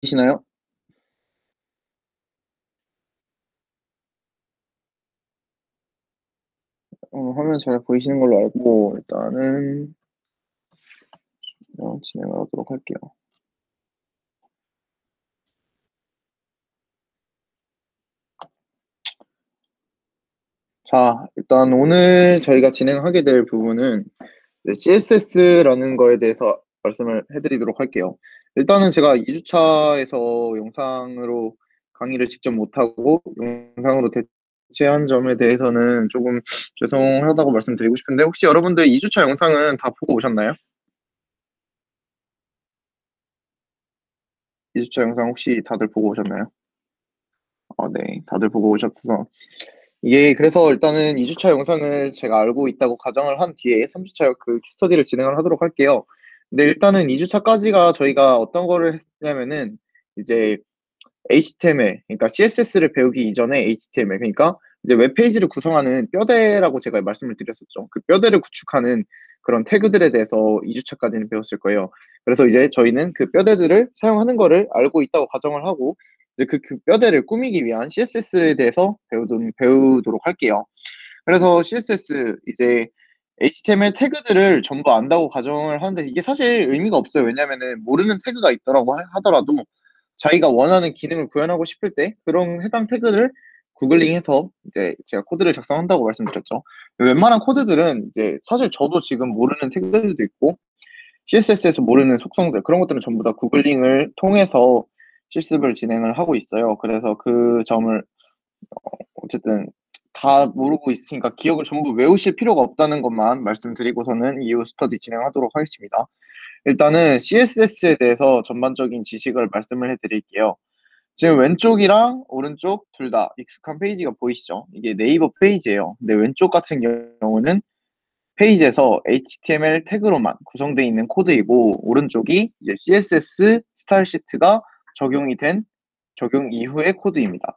보이시나요? 화면 잘 보이시는 걸로 알고 일단은 진행하도록 할게요. 자, 일단 오늘 저희가 진행하게 될 부분은 CSS라는 거에 대해서 말씀을 해드리도록 할게요. 일단은 제가 2주차에서 영상으로 강의를 직접 못하고 영상으로 대체한 점에 대해서는 조금 죄송하다고 말씀드리고 싶은데, 혹시 여러분들 2주차 영상은 다 보고 오셨나요? 2주차 영상 혹시 다들 보고 오셨나요? 네, 다들 보고 오셨어서 이게, 그래서 일단은 2주차 영상을 제가 알고 있다고 가정을 한 뒤에 3주차 그 스터디를 진행을 하도록 할게요. 근데 일단은 2주차까지가 저희가 어떤 거를 했냐면은 이제 HTML, 그러니까 CSS를 배우기 이전에 HTML, 그러니까 이제 웹페이지를 구성하는 뼈대라고 제가 말씀을 드렸었죠. 그 뼈대를 구축하는 그런 태그들에 대해서 2주차까지는 배웠을 거예요. 그래서 이제 저희는 그 뼈대들을 사용하는 거를 알고 있다고 가정을 하고, 이제 그 뼈대를 꾸미기 위한 CSS에 대해서 배우도록 할게요. 그래서 CSS 이제 HTML 태그들을 전부 안다고 가정을 하는데, 이게 사실 의미가 없어요. 왜냐면은 모르는 태그가 있더라고 하더라도 자기가 원하는 기능을 구현하고 싶을 때 그런 해당 태그를 구글링해서 이제 제가 코드를 작성한다고 말씀드렸죠. 웬만한 코드들은 이제 사실 저도 지금 모르는 태그들도 있고 CSS에서 모르는 속성들, 그런 것들은 전부 다 구글링을 통해서 실습을 진행을 하고 있어요. 그래서 그 점을 어쨌든 다 모르고 있으니까 기억을 전부 외우실 필요가 없다는 것만 말씀드리고서는 이후 스터디 진행하도록 하겠습니다. 일단은 CSS에 대해서 전반적인 지식을 말씀을 해드릴게요. 지금 왼쪽이랑 오른쪽 둘 다 익숙한 페이지가 보이시죠? 이게 네이버 페이지예요. 근데 왼쪽 같은 경우는 페이지에서 HTML 태그로만 구성되어 있는 코드이고, 오른쪽이 이제 CSS 스타일 시트가 적용이 된 적용 이후의 코드입니다.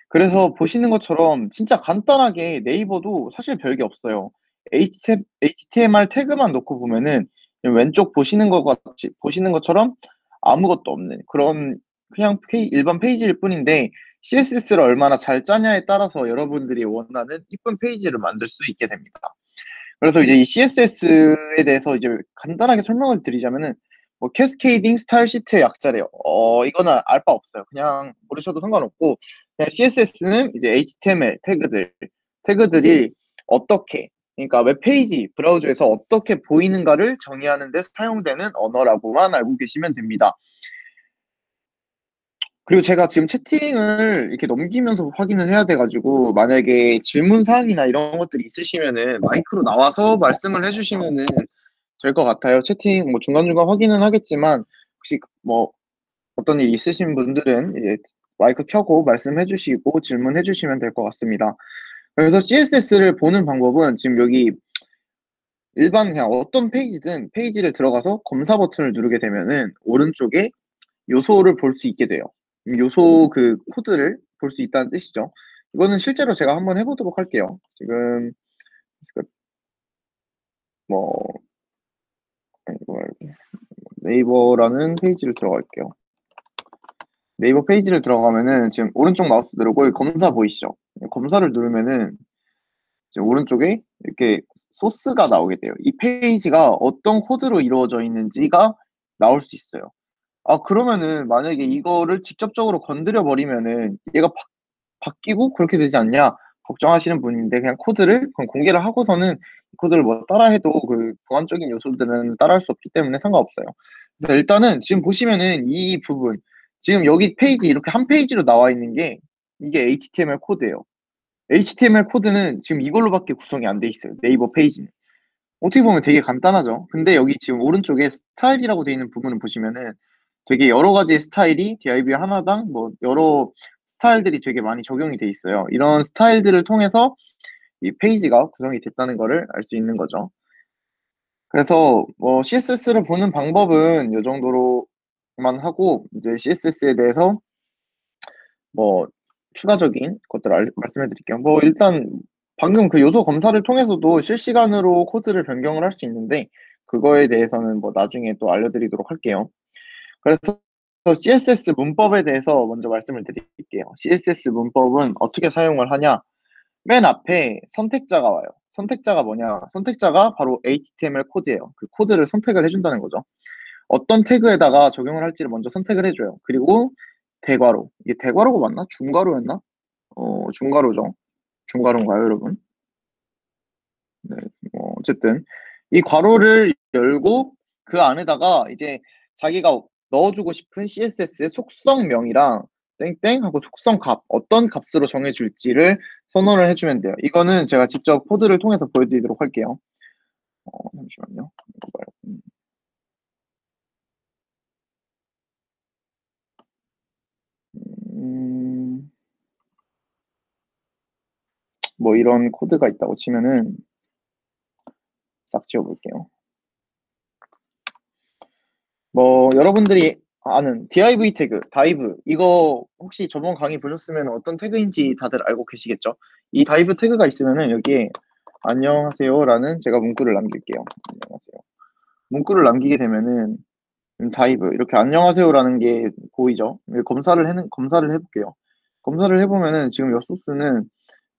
그래서 보시는 것처럼 진짜 간단하게 네이버도 사실 별게 없어요. HTML 태그만 놓고 보면은 왼쪽 보시는 것처럼 아무것도 없는 그런 그냥 일반 페이지일 뿐인데, CSS를 얼마나 잘 짜냐에 따라서 여러분들이 원하는 이쁜 페이지를 만들 수 있게 됩니다. 그래서 이제 이 CSS에 대해서 이제 간단하게 설명을 드리자면은, 뭐 캐스케이딩 스타일 시트의 약자래요. 이거는 알 바 없어요. 그냥 모르셔도 상관없고, 그냥 CSS는 이제 HTML 태그들이 어떻게, 그러니까 웹페이지 브라우저에서 어떻게 보이는가를 정의하는 데 사용되는 언어라고만 알고 계시면 됩니다. 그리고 제가 지금 채팅을 이렇게 넘기면서 확인을 해야 돼가지고, 만약에 질문 사항이나 이런 것들이 있으시면은 마이크로 나와서 말씀을 해주시면은 될 것 같아요. 채팅 뭐 중간중간 확인은 하겠지만, 혹시 뭐 어떤 일 있으신 분들은 이제 마이크 켜고 말씀해 주시고 질문해 주시면 될 것 같습니다. 그래서 CSS를 보는 방법은 지금 여기 일반 그냥 어떤 페이지든 페이지를 들어가서 검사 버튼을 누르게 되면은 오른쪽에 요소를 볼 수 있게 돼요. 요소 그 코드를 볼 수 있다는 뜻이죠. 이거는 실제로 제가 한번 해보도록 할게요. 지금 그 뭐 네이버라는 페이지를 들어갈게요. 네이버 페이지를 들어가면은 지금 오른쪽 마우스 누르고 여기 검사 보이시죠? 검사를 누르면은 지금 오른쪽에 이렇게 소스가 나오게 돼요. 이 페이지가 어떤 코드로 이루어져 있는지가 나올 수 있어요. 그러면은 만약에 이거를 직접적으로 건드려 버리면은 얘가 바뀌고 그렇게 되지 않냐 걱정하시는 분인데, 그냥 코드를 그럼 공개를 하고서는 이 코드를 뭐 따라해도 그 보안적인 요소들은 따라할 수 없기 때문에 상관없어요. 그래서 일단은 지금 보시면은 이 부분, 지금 여기 페이지 이렇게 한 페이지로 나와 있는 게 이게 HTML 코드예요. HTML 코드는 지금 이걸로밖에 구성이 안 돼 있어요. 네이버 페이지는. 어떻게 보면 되게 간단하죠. 근데 여기 지금 오른쪽에 스타일이라고 되어 있는 부분을 보시면은 되게 여러 가지 스타일이 div 하나당 뭐 여러 스타일들이 되게 많이 적용이 돼 있어요. 이런 스타일들을 통해서 이 페이지가 구성이 됐다는 거를 알 수 있는 거죠. 그래서 뭐 CSS를 보는 방법은 이 정도로만 하고, 이제 CSS에 대해서 뭐 추가적인 것들을 말씀해 드릴게요. 뭐 일단 방금 그 요소 검사를 통해서도 실시간으로 코드를 변경을 할 수 있는데, 그거에 대해서는 뭐 나중에 또 알려드리도록 할게요. 그래서 CSS 문법에 대해서 먼저 말씀을 드릴게요. CSS 문법은 어떻게 사용을 하냐? 맨 앞에 선택자가 와요. 선택자가 뭐냐? 선택자가 바로 HTML 코드예요. 그 코드를 선택을 해준다는 거죠. 어떤 태그에다가 적용을 할지를 먼저 선택을 해줘요. 그리고 대괄호. 이게 대괄호가 맞나? 중괄호였나? 중괄호죠. 중괄호인가요, 여러분? 네, 어쨌든 이 괄호를 열고 그 안에다가 이제 자기가 넣어주고 싶은 CSS의 속성명이랑 땡땡 하고 속성 값 어떤 값으로 정해줄지를 선언을 해주면 돼요. 이거는 제가 직접 코드를 통해서 보여드리도록 할게요. 잠시만요. 음, 뭐 이런 코드가 있다고 치면은 싹 지워볼게요. 뭐 여러분들이 아는 div 태그, div 이거 혹시 저번 강의 보셨으면 어떤 태그인지 다들 알고 계시겠죠? 이 div 태그가 있으면은 여기에 안녕하세요라는 제가 문구를 남길게요. 안녕하세요. 문구를 남기게 되면은 div 이렇게 안녕하세요라는 게 보이죠? 검사를 해볼게요. 검사를 해보면은 지금 이 소스는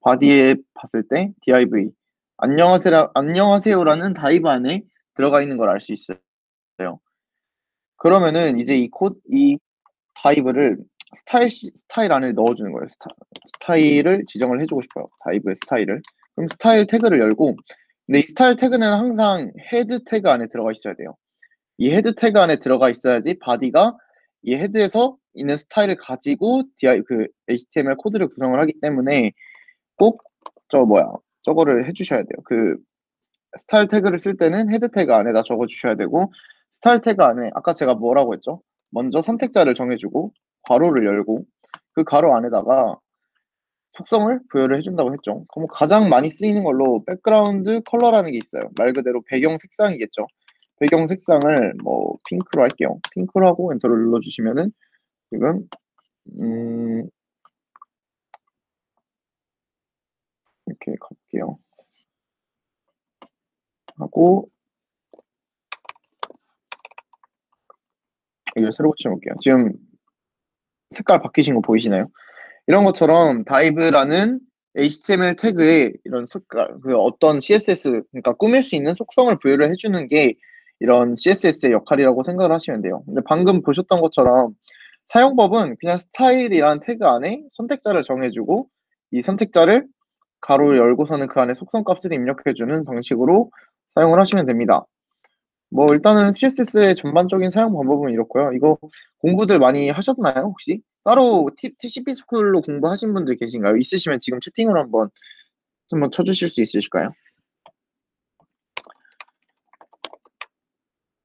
바디에 봤을 때 div 안녕하세요라는 div 안에 들어가 있는 걸 알 수 있어요. 그러면은 이제 이 다이브를 스타일 안에 넣어주는 거예요. 스타일을 지정을 해주고 싶어요. 다이브의 스타일을. 그럼 스타일 태그를 열고, 근데 이 스타일 태그는 항상 헤드 태그 안에 들어가 있어야 돼요. 이 헤드 태그 안에 들어가 있어야지 바디가 이 헤드에서 있는 스타일을 가지고 HTML 코드를 구성을 하기 때문에 꼭 저거를 해주셔야 돼요. 그 스타일 태그를 쓸 때는 헤드 태그 안에다 적어주셔야 되고, 스타일 태그 안에 아까 제가 뭐라고 했죠? 먼저 선택자를 정해주고 괄호를 열고 그 괄호 안에다가 속성을 부여를 해준다고 했죠. 그럼 가장 많이 쓰이는 걸로 백그라운드 컬러라는 게 있어요. 말 그대로 배경 색상이겠죠. 배경 색상을 뭐 핑크로 할게요. 핑크로 하고 엔터를 눌러주시면은 지금 이렇게 가볼게요. 하고 이걸 새로 고쳐볼게요. 지금 색깔 바뀌신 거 보이시나요? 이런 것처럼 dive라는 HTML 태그에 이런 색깔, 그 어떤 CSS, 그러니까 꾸밀 수 있는 속성을 부여를 해주는 게 이런 CSS의 역할이라고 생각을 하시면 돼요. 근데 방금 보셨던 것처럼 사용법은 그냥 스타일이라는 태그 안에 선택자를 정해주고 이 선택자를 가로 열고서는 그 안에 속성 값을 입력해주는 방식으로 사용을 하시면 됩니다. 뭐 일단은 CSS의 전반적인 사용 방법은 이렇고요. 이거 공부들 많이 하셨나요, 혹시? 따로 TCP 스쿨로 공부하신 분들 계신가요? 있으시면 지금 채팅으로 한번 쳐주실 수 있으실까요?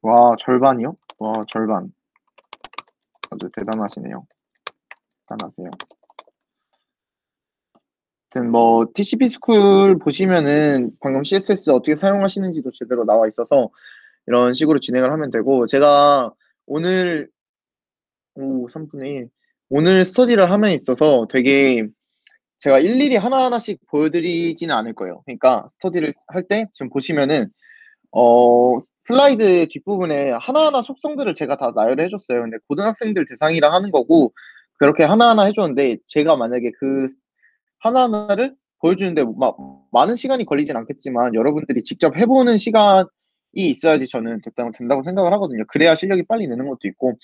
와, 절반이요? 와, 절반. 아주 대단하시네요. 대단하세요. 아무튼 뭐 TCP 스쿨 보시면은 방금 CSS 어떻게 사용하시는지도 제대로 나와 있어서 이런 식으로 진행을 하면 되고 제가 오늘 3분의 1 오늘 스터디를 함에 있어서 되게 제가 일일이 하나하나씩 보여드리지는 않을 거예요. 그러니까 스터디를 할 때 지금 보시면은 슬라이드 뒷부분에 하나하나 속성들을 제가 다 나열을 해줬어요. 근데 고등학생들 대상이라 하는 거고 그렇게 하나하나 해줬는데 제가 만약에 그 하나하나를 보여주는데 막 많은 시간이 걸리진 않겠지만 여러분들이 직접 해보는 시간이 있어야지 저는 된다고 생각을 하거든요. 그래야 실력이 빨리 느는 것도 있고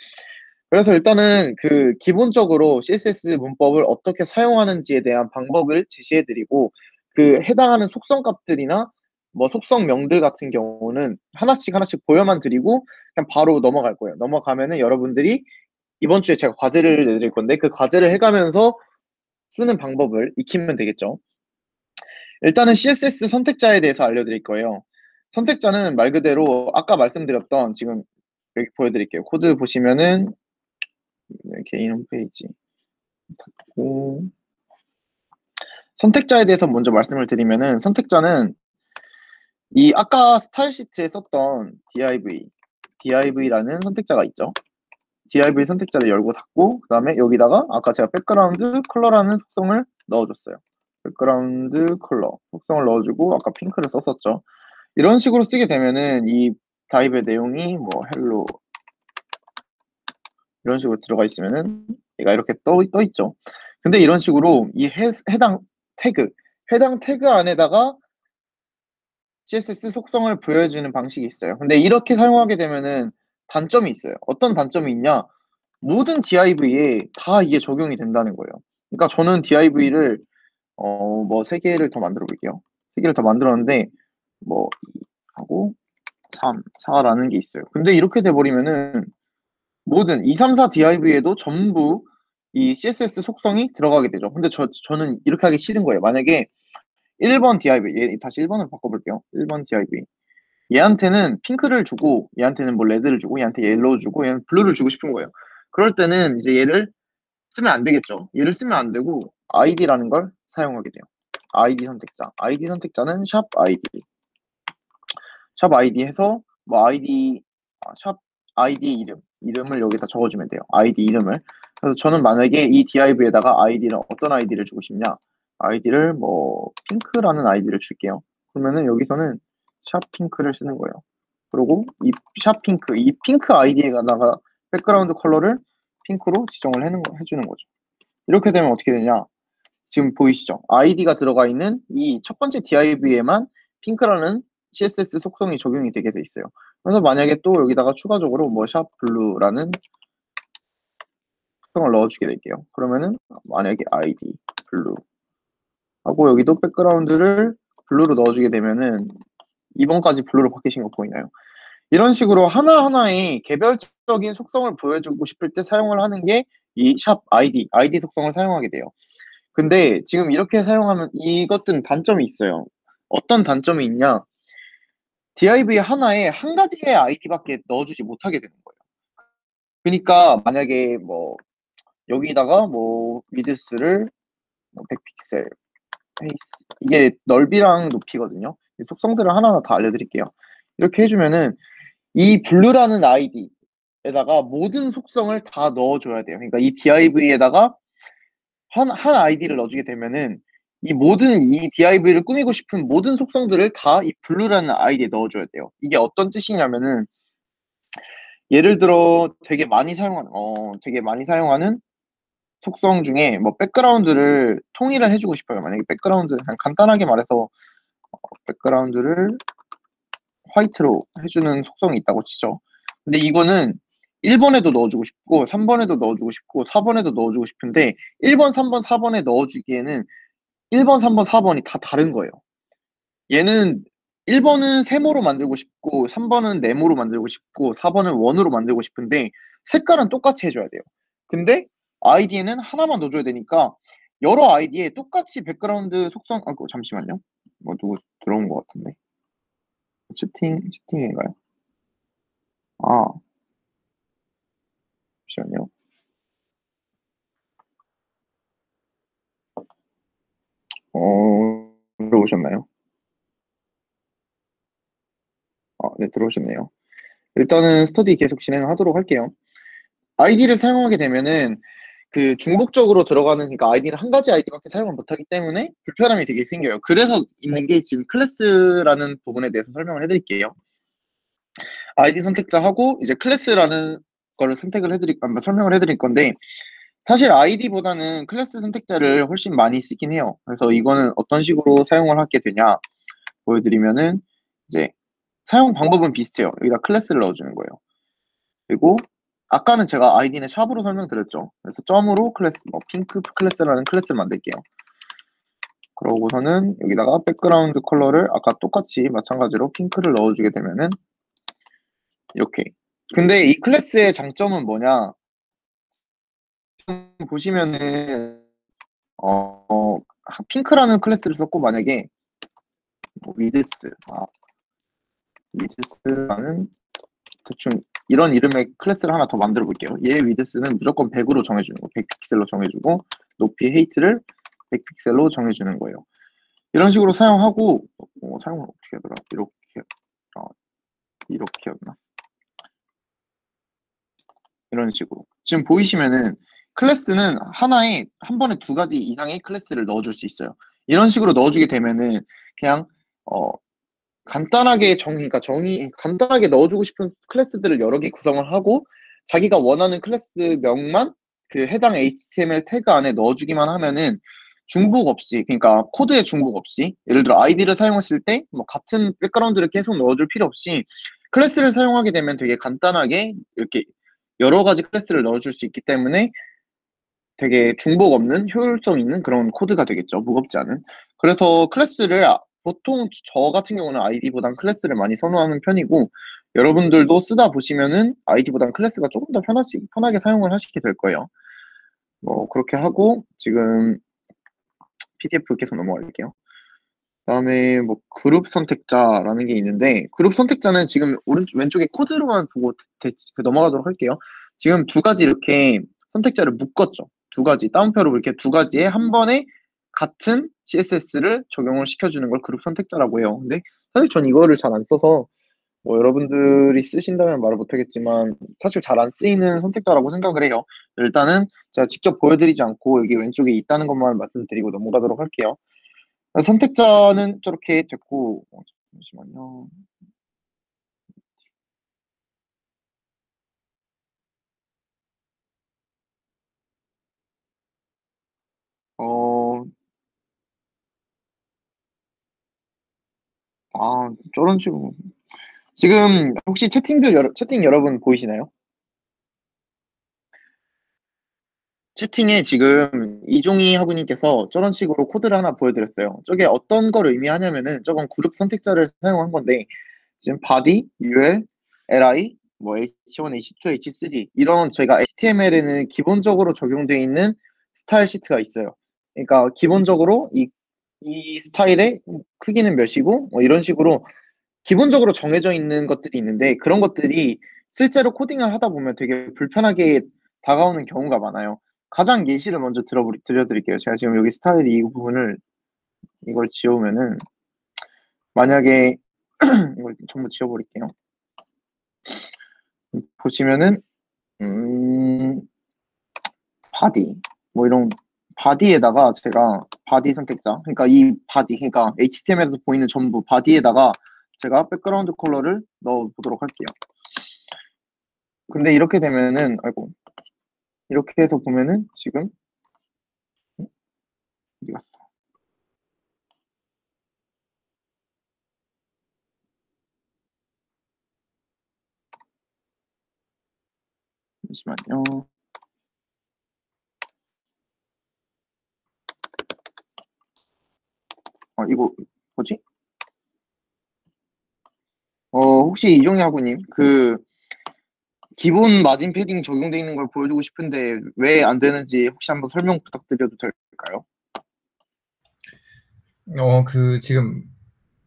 그래서 일단은 그 기본적으로 CSS 문법을 어떻게 사용하는지에 대한 방법을 제시해 드리고 그 해당하는 속성 값들이나 뭐 속성명들 같은 경우는 하나씩 하나씩 보여만 드리고 그냥 바로 넘어갈 거예요. 넘어가면은 여러분들이 이번 주에 제가 과제를 내드릴 건데 그 과제를 해가면서 쓰는 방법을 익히면 되겠죠. 일단은 CSS 선택자에 대해서 알려드릴 거예요. 선택자는 말 그대로 아까 말씀드렸던 지금 여기 보여드릴게요. 코드 보시면은 개인 홈페이지 선택자에 대해서 먼저 말씀을 드리면은 선택자는 이 아까 스타일 시트에 썼던 div라는 선택자가 있죠. div 선택자를 열고 닫고 그 다음에 여기다가 아까 제가 백그라운드 컬러라는 속성을 넣어줬어요. 백그라운드 컬러 속성을 넣어주고 아까 핑크를 썼었죠. 이런 식으로 쓰게 되면은 이 div의 내용이 뭐 헬로 이런 식으로 들어가 있으면은 얘가 이렇게 떠 있죠. 근데 이런 식으로 이 해당 태그 안에다가 CSS 속성을 부여해주는 방식이 있어요. 근데 이렇게 사용하게 되면은 단점이 있어요. 어떤 단점이 있냐? 모든 div에 다 이게 적용이 된다는 거예요. 그러니까 저는 div를 뭐 3개를 더 만들어 볼게요. 3개를 더 만들었는데 뭐 2 하고 3, 4라는 게 있어요. 근데 이렇게 돼 버리면은 모든 2, 3, 4 div에도 전부 이 CSS 속성이 들어가게 되죠. 근데 저는 이렇게 하기 싫은 거예요. 만약에 1번 div 다시 1번으로 바꿔 볼게요. 1번 div 얘한테는 핑크를 주고 얘한테는 뭐 레드를 주고 얘한테 옐로우 주고 얘는 블루를 주고 싶은 거예요. 그럴 때는 이제 얘를 쓰면 안 되겠죠. 얘를 쓰면 안 되고 id라는 걸 사용하게 돼요. id 선택자는 샵 id 해서 뭐 샵 id 이름을 여기다 적어주면 돼요. id 이름을. 그래서 저는 만약에 이 div에다가 id를 어떤 id를 주고 싶냐? id를 뭐 핑크라는 id를 줄게요. 그러면은 여기서는 샵 핑크를 쓰는 거예요. 그리고 이 샵 핑크, 이 핑크 id에다가 백그라운드 컬러를 핑크로 지정을 해주는 거죠. 이렇게 되면 어떻게 되냐? 지금 보이시죠? id가 들어가 있는 이 첫 번째 div에만 핑크라는 CSS 속성이 적용이 되게 돼 있어요. 그래서 만약에 또 여기다가 추가적으로 뭐 샵 블루라는 속성을 넣어주게 될게요. 그러면은 만약에 id 블루 하고 여기도 백그라운드를 블루로 넣어주게 되면은 2번까지 블루로 바뀌신 거 보이나요? 이런 식으로 하나하나의 개별적인 속성을 보여주고 싶을 때 사용을 하는 게 이 샵 ID 속성을 사용하게 돼요. 근데 지금 이렇게 사용하면 이것들은 단점이 있어요. 어떤 단점이 있냐? div 하나에 한 가지의 id밖에 넣어주지 못하게 되는 거예요. 그러니까 만약에 뭐 여기다가 뭐 위드스를 뭐 100픽셀 이게 넓이랑 높이거든요. 속성들을 하나하나 다 알려드릴게요. 이렇게 해주면은 이 블루라는 id에다가 모든 속성을 다 넣어줘야 돼요. 그러니까 이 div에다가 한 아이디를 넣어주게 되면은 이 div를 꾸미고 싶은 모든 속성들을 다 이 블루라는 아이디에 넣어줘야 돼요. 이게 어떤 뜻이냐면은 예를 들어 되게 많이 사용하는 속성 중에 뭐 백그라운드를 통일을 해주고 싶어요. 만약에 백그라운드 그냥 간단하게 말해서 백그라운드를 화이트로 해주는 속성이 있다고 치죠. 근데 이거는 1번에도 넣어주고 싶고 3번에도 넣어주고 싶고 4번에도 넣어주고 싶은데 1번, 3번, 4번에 넣어주기에는 1번, 3번, 4번이 다 다른 거예요. 얘는 1번은 세모로 만들고 싶고 3번은 네모로 만들고 싶고 4번은 원으로 만들고 싶은데 색깔은 똑같이 해줘야 돼요. 근데 아이디에는 하나만 넣어줘야 되니까 여러 아이디에 똑같이 백그라운드 속성 잠시만요. 뭐 누구 들어온 것 같은데 채팅인가요? 잠시만요. 들어오셨나요? 네, 들어오셨네요. 일단은 스터디 계속 진행하도록 할게요. 아이디를 사용하게 되면은 그 중복적으로 들어가는 그러니까 아이디는 한 가지 아이디밖에 사용을 못하기 때문에 불편함이 되게 생겨요. 그래서 있는 게 지금 클래스라는 부분에 대해서 설명을 해드릴게요. 아이디 선택자하고 이제 클래스라는 거를 설명을 해드릴 건데 사실 아이디보다는 클래스 선택자를 훨씬 많이 쓰긴 해요. 그래서 이거는 어떤 식으로 사용을 하게 되냐 보여드리면은 이제 사용 방법은 비슷해요. 여기다 클래스를 넣어주는 거예요. 그리고 아까는 제가 아이디는 샵으로 설명드렸죠. 그래서 점으로 클래스, 뭐 핑크 클래스라는 클래스를 만들게요. 그러고서는 여기다가 백그라운드 컬러를 아까 똑같이 마찬가지로 핑크를 넣어주게 되면은 이렇게. 근데 이 클래스의 장점은 뭐냐? 보시면은 핑크라는 클래스를 썼고 만약에 뭐 위드스라는 대충 이런 이름의 클래스를 하나 더 만들어 볼게요. 얘 위드스는 무조건 100으로 정해주는 거, 100픽셀로 정해주고 높이 헤이트를 100픽셀로 정해주는 거예요. 이런 식으로 사용하고 사용을 어떻게 하더라? 이렇게였나? 이런 식으로 지금 보이시면은 클래스는 하나에 한 번에 2가지 이상의 클래스를 넣어줄 수 있어요. 이런 식으로 넣어주게 되면은 그냥 간단하게 간단하게 넣어주고 싶은 클래스들을 여러 개 구성을 하고 자기가 원하는 클래스명만 그 해당 HTML 태그 안에 넣어주기만 하면은 중복 없이, 그러니까 코드의 중복 없이, 예를 들어 아이디를 사용했을 때 뭐 같은 백그라운드를 계속 넣어줄 필요 없이 클래스를 사용하게 되면 되게 간단하게 이렇게 여러 가지 클래스를 넣어줄 수 있기 때문에 되게 중복 없는 효율성 있는 그런 코드가 되겠죠. 무겁지 않은. 그래서 클래스를 보통 저 같은 경우는 아이디보단 클래스를 많이 선호하는 편이고, 여러분들도 쓰다 보시면은 아이디보단 클래스가 조금 더 편하게 사용을 하시게 될 거예요. 뭐 그렇게 하고 지금 PDF 계속 넘어갈게요. 그다음에 뭐 그룹 선택자라는 게 있는데, 그룹 선택자는 지금 왼쪽에 코드로만 보고 넘어가도록 할게요. 지금 두 가지 이렇게 선택자를 묶었죠. 두 가지 따옴표로 이렇게 두 가지에 한 번에 같은 CSS를 적용을 시켜주는 걸 그룹 선택자라고 해요. 근데 사실 전 이거를 잘 안 써서 뭐 여러분들이 쓰신다면 말을 못하겠지만 사실 잘 안 쓰이는 선택자라고 생각을 해요. 일단은 제가 직접 보여드리지 않고 여기 왼쪽에 있다는 것만 말씀드리고 넘어가도록 할게요. 선택자는 저렇게 됐고, 잠시만요. 어, 저런 식으로. 지금 혹시 채팅 여러분 보이시나요? 채팅에 지금 이종희 학우님께서 저런 식으로 코드를 하나 보여드렸어요. 저게 어떤 걸 의미하냐면은 저건 그룹 선택자를 사용한 건데, 지금 body, ul, li, 뭐 h1, h2, h3 이런 저희가 HTML에는 기본적으로 적용되어 있는 스타일 시트가 있어요. 그러니까 기본적으로 이 스타일의 크기는 몇이고 뭐 이런 식으로 기본적으로 정해져 있는 것들이 있는데, 그런 것들이 실제로 코딩을 하다 보면 되게 불편하게 다가오는 경우가 많아요. 가장 예시를 먼저 들려드릴게요. 제가 지금 여기 스타일 이 부분을 이걸 지우면은 만약에 이걸 전부 지워버릴게요. 보시면은 바디 뭐 이런 바디에다가 제가 바디 선택자, 그러니까 이 바디, 그러니까 HTML에서 보이는 전부 바디에다가 제가 백그라운드 컬러를 넣어 보도록 할게요. 근데 이렇게 되면은 아이고, 이렇게 해서 보면은 지금 어디 갔어? 잠시만요. 이거 뭐지? 혹시 이종희 학우님, 그 기본 마진 패딩 적용돼 있는 걸 보여주고 싶은데 왜 안 되는지 혹시 한번 설명 부탁드려도 될까요? 지금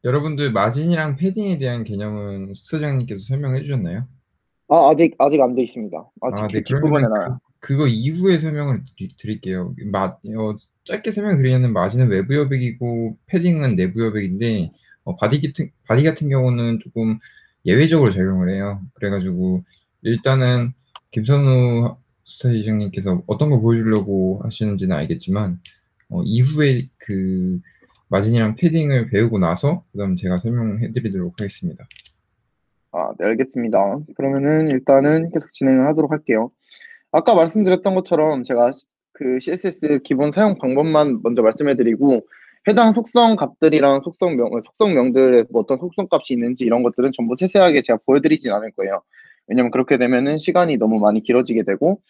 여러분들 마진이랑 패딩에 대한 개념은 수사장님께서 설명해 주셨나요? 아직 안 돼 있습니다. 아직 아, 네. 뒷부분에 그러면은 나와요. 그거 이후에 설명을 드릴게요. 짧게 설명드리자면 마진은 외부 여백이고 패딩은 내부 여백인데, 바디 같은 경우는 조금 예외적으로 적용을 해요. 그래가지고 일단은 김선우 스타이장님께서 어떤 걸 보여주려고 하시는지는 알겠지만, 이후에 그 마진이랑 패딩을 배우고 나서 그다음 제가 설명해 드리도록 하겠습니다. 네, 알겠습니다. 그러면은 일단은 계속 진행을 하도록 할게요. 아까 말씀드렸던 것처럼 제가 그 CSS 기본 사용 방법만 먼저 말씀해드리고, 해당 속성 값들이랑 속성명들에 뭐 어떤 속성 값이 있는지 이런 것들은 전부 세세하게 제가 보여드리진 않을 거예요. 왜냐면 그렇게 되면은 시간이 너무 많이 길어지게 되고,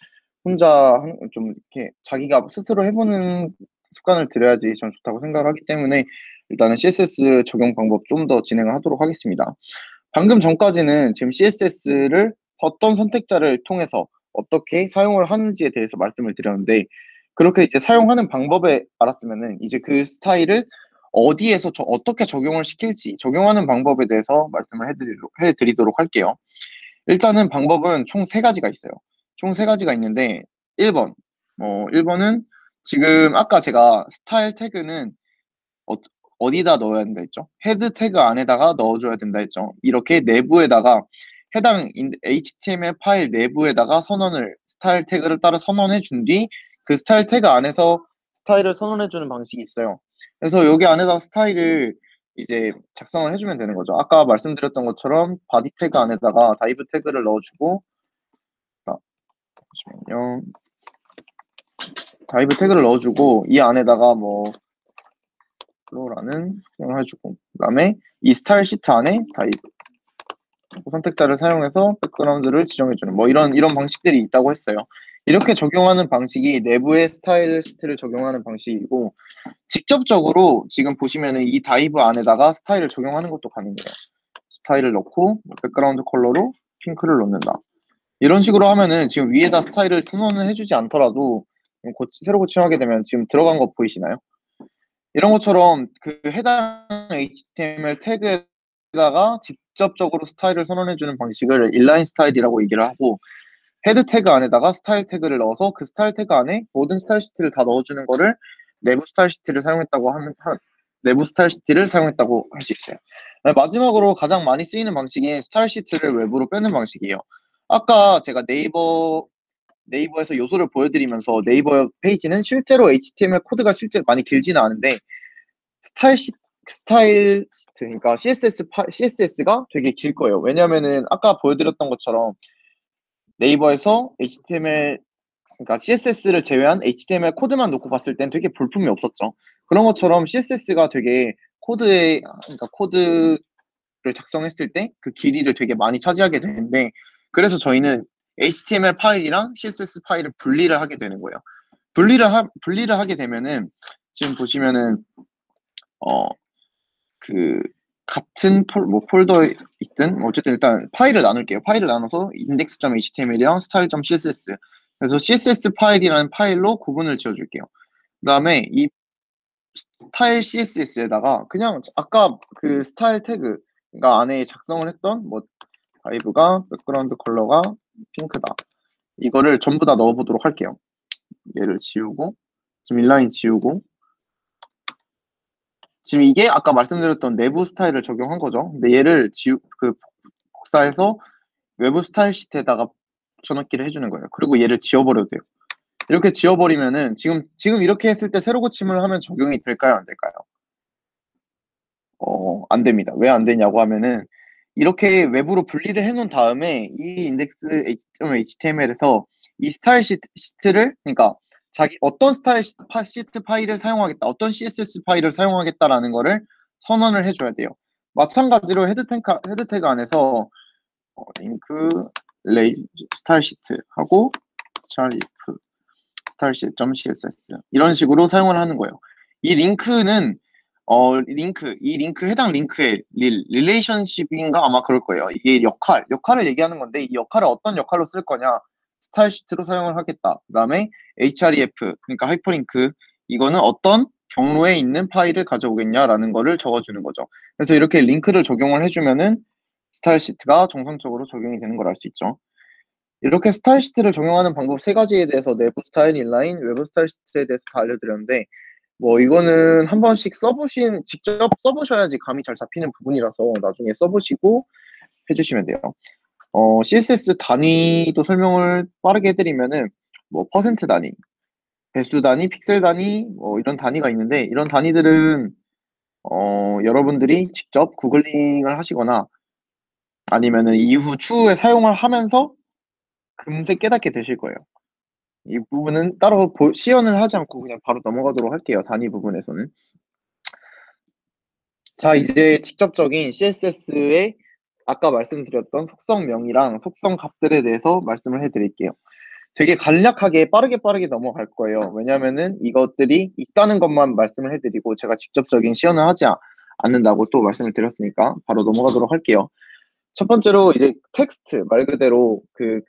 혼자 좀 이렇게 자기가 스스로 해보는 습관을 들여야지 전 좋다고 생각을 하기 때문에 일단은 CSS 적용 방법 좀 더 진행을 하도록 하겠습니다. 방금 전까지는 지금 CSS를 어떤 선택자를 통해서 어떻게 사용을 하는지에 대해서 말씀을 드렸는데, 그렇게 이제 사용하는 방법에 알았으면은 이제 그 스타일을 어디에서 어떻게 적용을 시킬지 적용하는 방법에 대해서 말씀을 해드리도록 할게요. 일단은 방법은 총 세 가지가 있어요. 총 세 가지가 있는데 1번, 1번은 지금 아까 제가 스타일 태그는 어, 어디다 넣어야 된다 했죠? 헤드 태그 안에다가 넣어줘야 된다 했죠. 이렇게 내부에다가 해당 HTML 파일 내부에다가 스타일 태그를 따라 선언해 준 뒤 그 스타일 태그 안에서 스타일을 선언해 주는 방식이 있어요. 그래서 여기 안에다 스타일을 이제 작성을 해주면 되는 거죠. 아까 말씀드렸던 것처럼 바디 태그 안에다가 다이브 태그를 넣어주고, 잠시만요. 다이브 태그를 넣어주고 이 안에다가 뭐 플로라는 수정을 해주고 그다음에 이 스타일 시트 안에 다이브 선택자를 사용해서 백그라운드를 지정해주는 뭐 이런 방식들이 있다고 했어요. 이렇게 적용하는 방식이 내부의 스타일 시트를 적용하는 방식이고 직접적으로 지금 보시면은 이 다이브 안에다가 스타일을 적용하는 것도 가능해요. 스타일을 넣고 백그라운드 컬러로 핑크를 넣는다. 이런 식으로 하면은 지금 위에다 스타일을 선언을 해주지 않더라도 새로 고침하게 되면 지금 들어간 거 보이시나요? 이런 것처럼 그 해당 HTML 태그에다가 직접적으로 스타일을 선언해주는 방식을 인라인 스타일이라고 얘기를 하고 헤드 태그 안에다가 스타일 태그를 넣어서 그 스타일 태그 안에 모든 스타일 시트를 다 넣어주는 거를 내부 스타일 시트를 사용했다고 내부 스타일 시트를 사용했다고 할 수 있어요. 마지막으로 가장 많이 쓰이는 방식이 스타일 시트를 외부로 빼는 방식이에요. 아까 제가 네이버에서 요소를 보여드리면서 네이버 페이지는 실제로 HTML 코드가 실제로 많이 길지는 않은데 스타일 시트, 그러니까 CSS가 되게 길 거예요. 왜냐면은 아까 보여드렸던 것처럼 네이버에서 HTML, 그러니까 CSS를 제외한 HTML 코드만 놓고 봤을 땐 되게 볼품이 없었죠. 그런 것처럼 CSS가 되게 그러니까 코드를 작성했을 때 그 길이를 되게 많이 차지하게 되는데, 그래서 저희는 HTML 파일이랑 CSS 파일을 분리를 하게 되는 거예요. 분리를 하게 되면은 지금 보시면은 어 그 같은 폴더에 있든 어쨌든 일단 파일을 나눌게요. 파일을 나눠서 index.html이랑 style.css, 그래서 CSS 파일이라는 파일로 구분을 지어줄게요. 그다음에 이 스타일 CSS에다가 그냥 아까 그 스타일 태그가 안에 작성을 했던 뭐 다이브가 백그라운드 컬러가 핑크다, 이거를 전부 다 넣어보도록 할게요. 얘를 지우고 지금 인라인 지우고 지금 이게 아까 말씀드렸던 내부 스타일을 적용한 거죠. 근데 얘를 복사해서 외부 스타일 시트에다가 붙여넣기를 해주는 거예요. 그리고 얘를 지워버려도 돼요. 이렇게 지워버리면은 지금 이렇게 했을 때 새로 고침을 하면 적용이 될까요? 안 될까요? 안 됩니다. 왜 안 되냐고 하면은 이렇게 외부로 분리를 해놓은 다음에 이 인덱스 HTML에서 이 스타일 시트를, 그러니까 자기 어떤 스타일 시트 파일을 사용하겠다, 어떤 CSS 파일을 사용하겠다라는 거를 선언을 해줘야 돼요. 마찬가지로 헤드 태그 안에서 링크 레이 스타일 시트 하고 스타일리프 스타일 시트.css 이런 식으로 사용을 하는 거예요. 이 링크는 이 링크 해당 링크의 릴레이션십인가 아마 그럴 거예요. 이게 역할을 얘기하는 건데 이 역할을 어떤 역할로 쓸 거냐, 스타일 시트로 사용을 하겠다. 그다음에 href, 그러니까 하이퍼링크, 이거는 어떤 경로에 있는 파일을 가져오겠냐라는 거를 적어주는 거죠. 그래서 이렇게 링크를 적용을 해주면은 스타일 시트가 정상적으로 적용이 되는 걸 알 수 있죠. 이렇게 스타일 시트를 적용하는 방법 세 가지에 대해서 내부 스타일 인라인, 외부 스타일 시트에 대해서 다 알려드렸는데, 뭐 이거는 한 번씩 직접 써보셔야지 감이 잘 잡히는 부분이라서 나중에 써보시고 해주시면 돼요. CSS 단위도 설명을 빠르게 해드리면은 뭐 퍼센트 단위, 배수 단위, 픽셀 단위, 뭐 이런 단위가 있는데, 이런 단위들은 여러분들이 직접 구글링을 하시거나 아니면은 이후 추후에 사용을 하면서 금세 깨닫게 되실 거예요. 이 부분은 따로 시연을 하지 않고 그냥 바로 넘어가도록 할게요. 단위 부분에서는. 자, 이제 직접적인 CSS의 아까 말씀드렸던 속성명이랑 속성 값들에 대해서 말씀을 해드릴게요. 되게 간략하게 빠르게 넘어갈 거예요. 왜냐면은 이것들이 있다는 것만 말씀을 해드리고 제가 직접적인 시연을 하지 않는다고 또 말씀을 드렸으니까 바로 넘어가도록 할게요. 첫 번째로 이제 텍스트, 말 그대로 그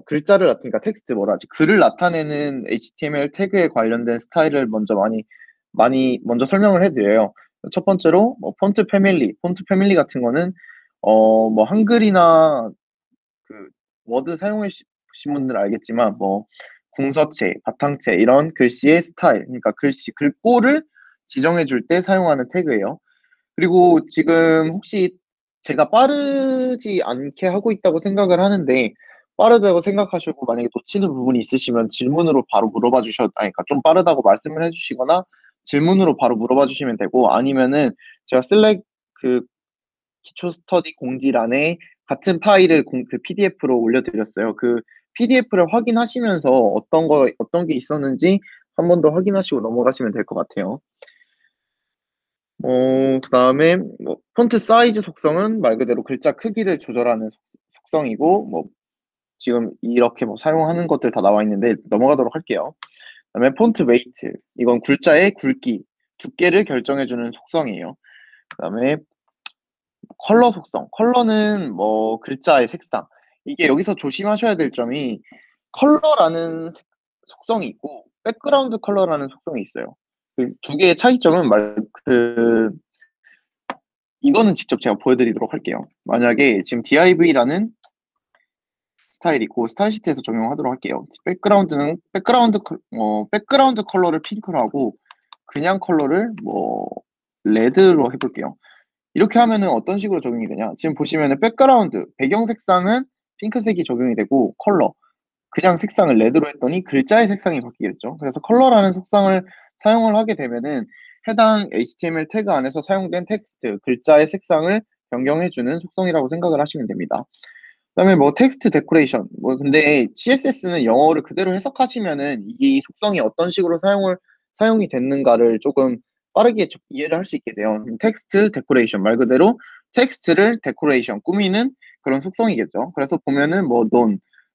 그러니까 텍스트 글을 나타내는 HTML 태그에 관련된 스타일을 먼저 설명을 해드려요. 첫 번째로 뭐 폰트 패밀리 같은 거는 뭐 한글이나 그 워드 사용해 보신 분들은 알겠지만 뭐 궁서체, 바탕체 이런 글씨의 스타일, 그러니까 글꼴을 지정해 줄 때 사용하는 태그예요. 그리고 지금 혹시 제가 빠르지 않게 하고 있다고 생각을 하는데, 빠르다고 생각하시고 만약에 놓치는 부분이 있으시면 질문으로 바로 그러니까 좀 빠르다고 말씀을 해주시거나 질문으로 바로 물어봐 주시면 되고, 아니면은 제가 그 기초 스터디 공지란에 같은 파일을 그 PDF로 올려드렸어요. 그 PDF를 확인하시면서 어떤 게 있었는지 한 번 더 확인하시고 넘어가시면 될 것 같아요. 그다음에 뭐 폰트 사이즈 속성은 말 그대로 글자 크기를 조절하는 속성이고, 뭐 지금 이렇게 뭐 사용하는 것들 다 나와 있는데 넘어가도록 할게요. 그다음에 폰트 웨이트, 이건 글자의 굵기, 두께를 결정해주는 속성이에요. 그다음에 컬러 속성, 컬러는 뭐 글자의 색상. 이게 여기서 조심하셔야 될 점이, 컬러라는 속성이 있고 백그라운드 컬러라는 속성이 있어요. 그 두 개의 차이점은 이거는 직접 제가 보여드리도록 할게요. 만약에 지금 div라는 스타일이 있고 스타일 시트에서 적용하도록 할게요. 백그라운드 컬러를 핑크로 하고 그냥 컬러를 뭐 레드로 해볼게요. 이렇게 하면은 어떤 식으로 적용이 되냐? 지금 보시면은 백그라운드 배경 색상은 핑크색이 적용이 되고, 컬러 그냥 색상을 레드로 했더니 글자의 색상이 바뀌겠죠. 그래서 컬러라는 속성을 사용을 하게 되면은 해당 HTML 태그 안에서 사용된 텍스트, 글자의 색상을 변경해주는 속성이라고 생각을 하시면 됩니다. 그다음에 뭐 텍스트 데코레이션, 뭐 근데 CSS는 영어를 그대로 해석하시면은 이 속성이 어떤 식으로 사용이 됐는가를 조금 빠르게 이해를 할 수 있게 돼요. 텍스트 데코레이션 말 그대로 텍스트를 데코레이션 꾸미는 그런 속성이겠죠. 그래서 보면은 뭐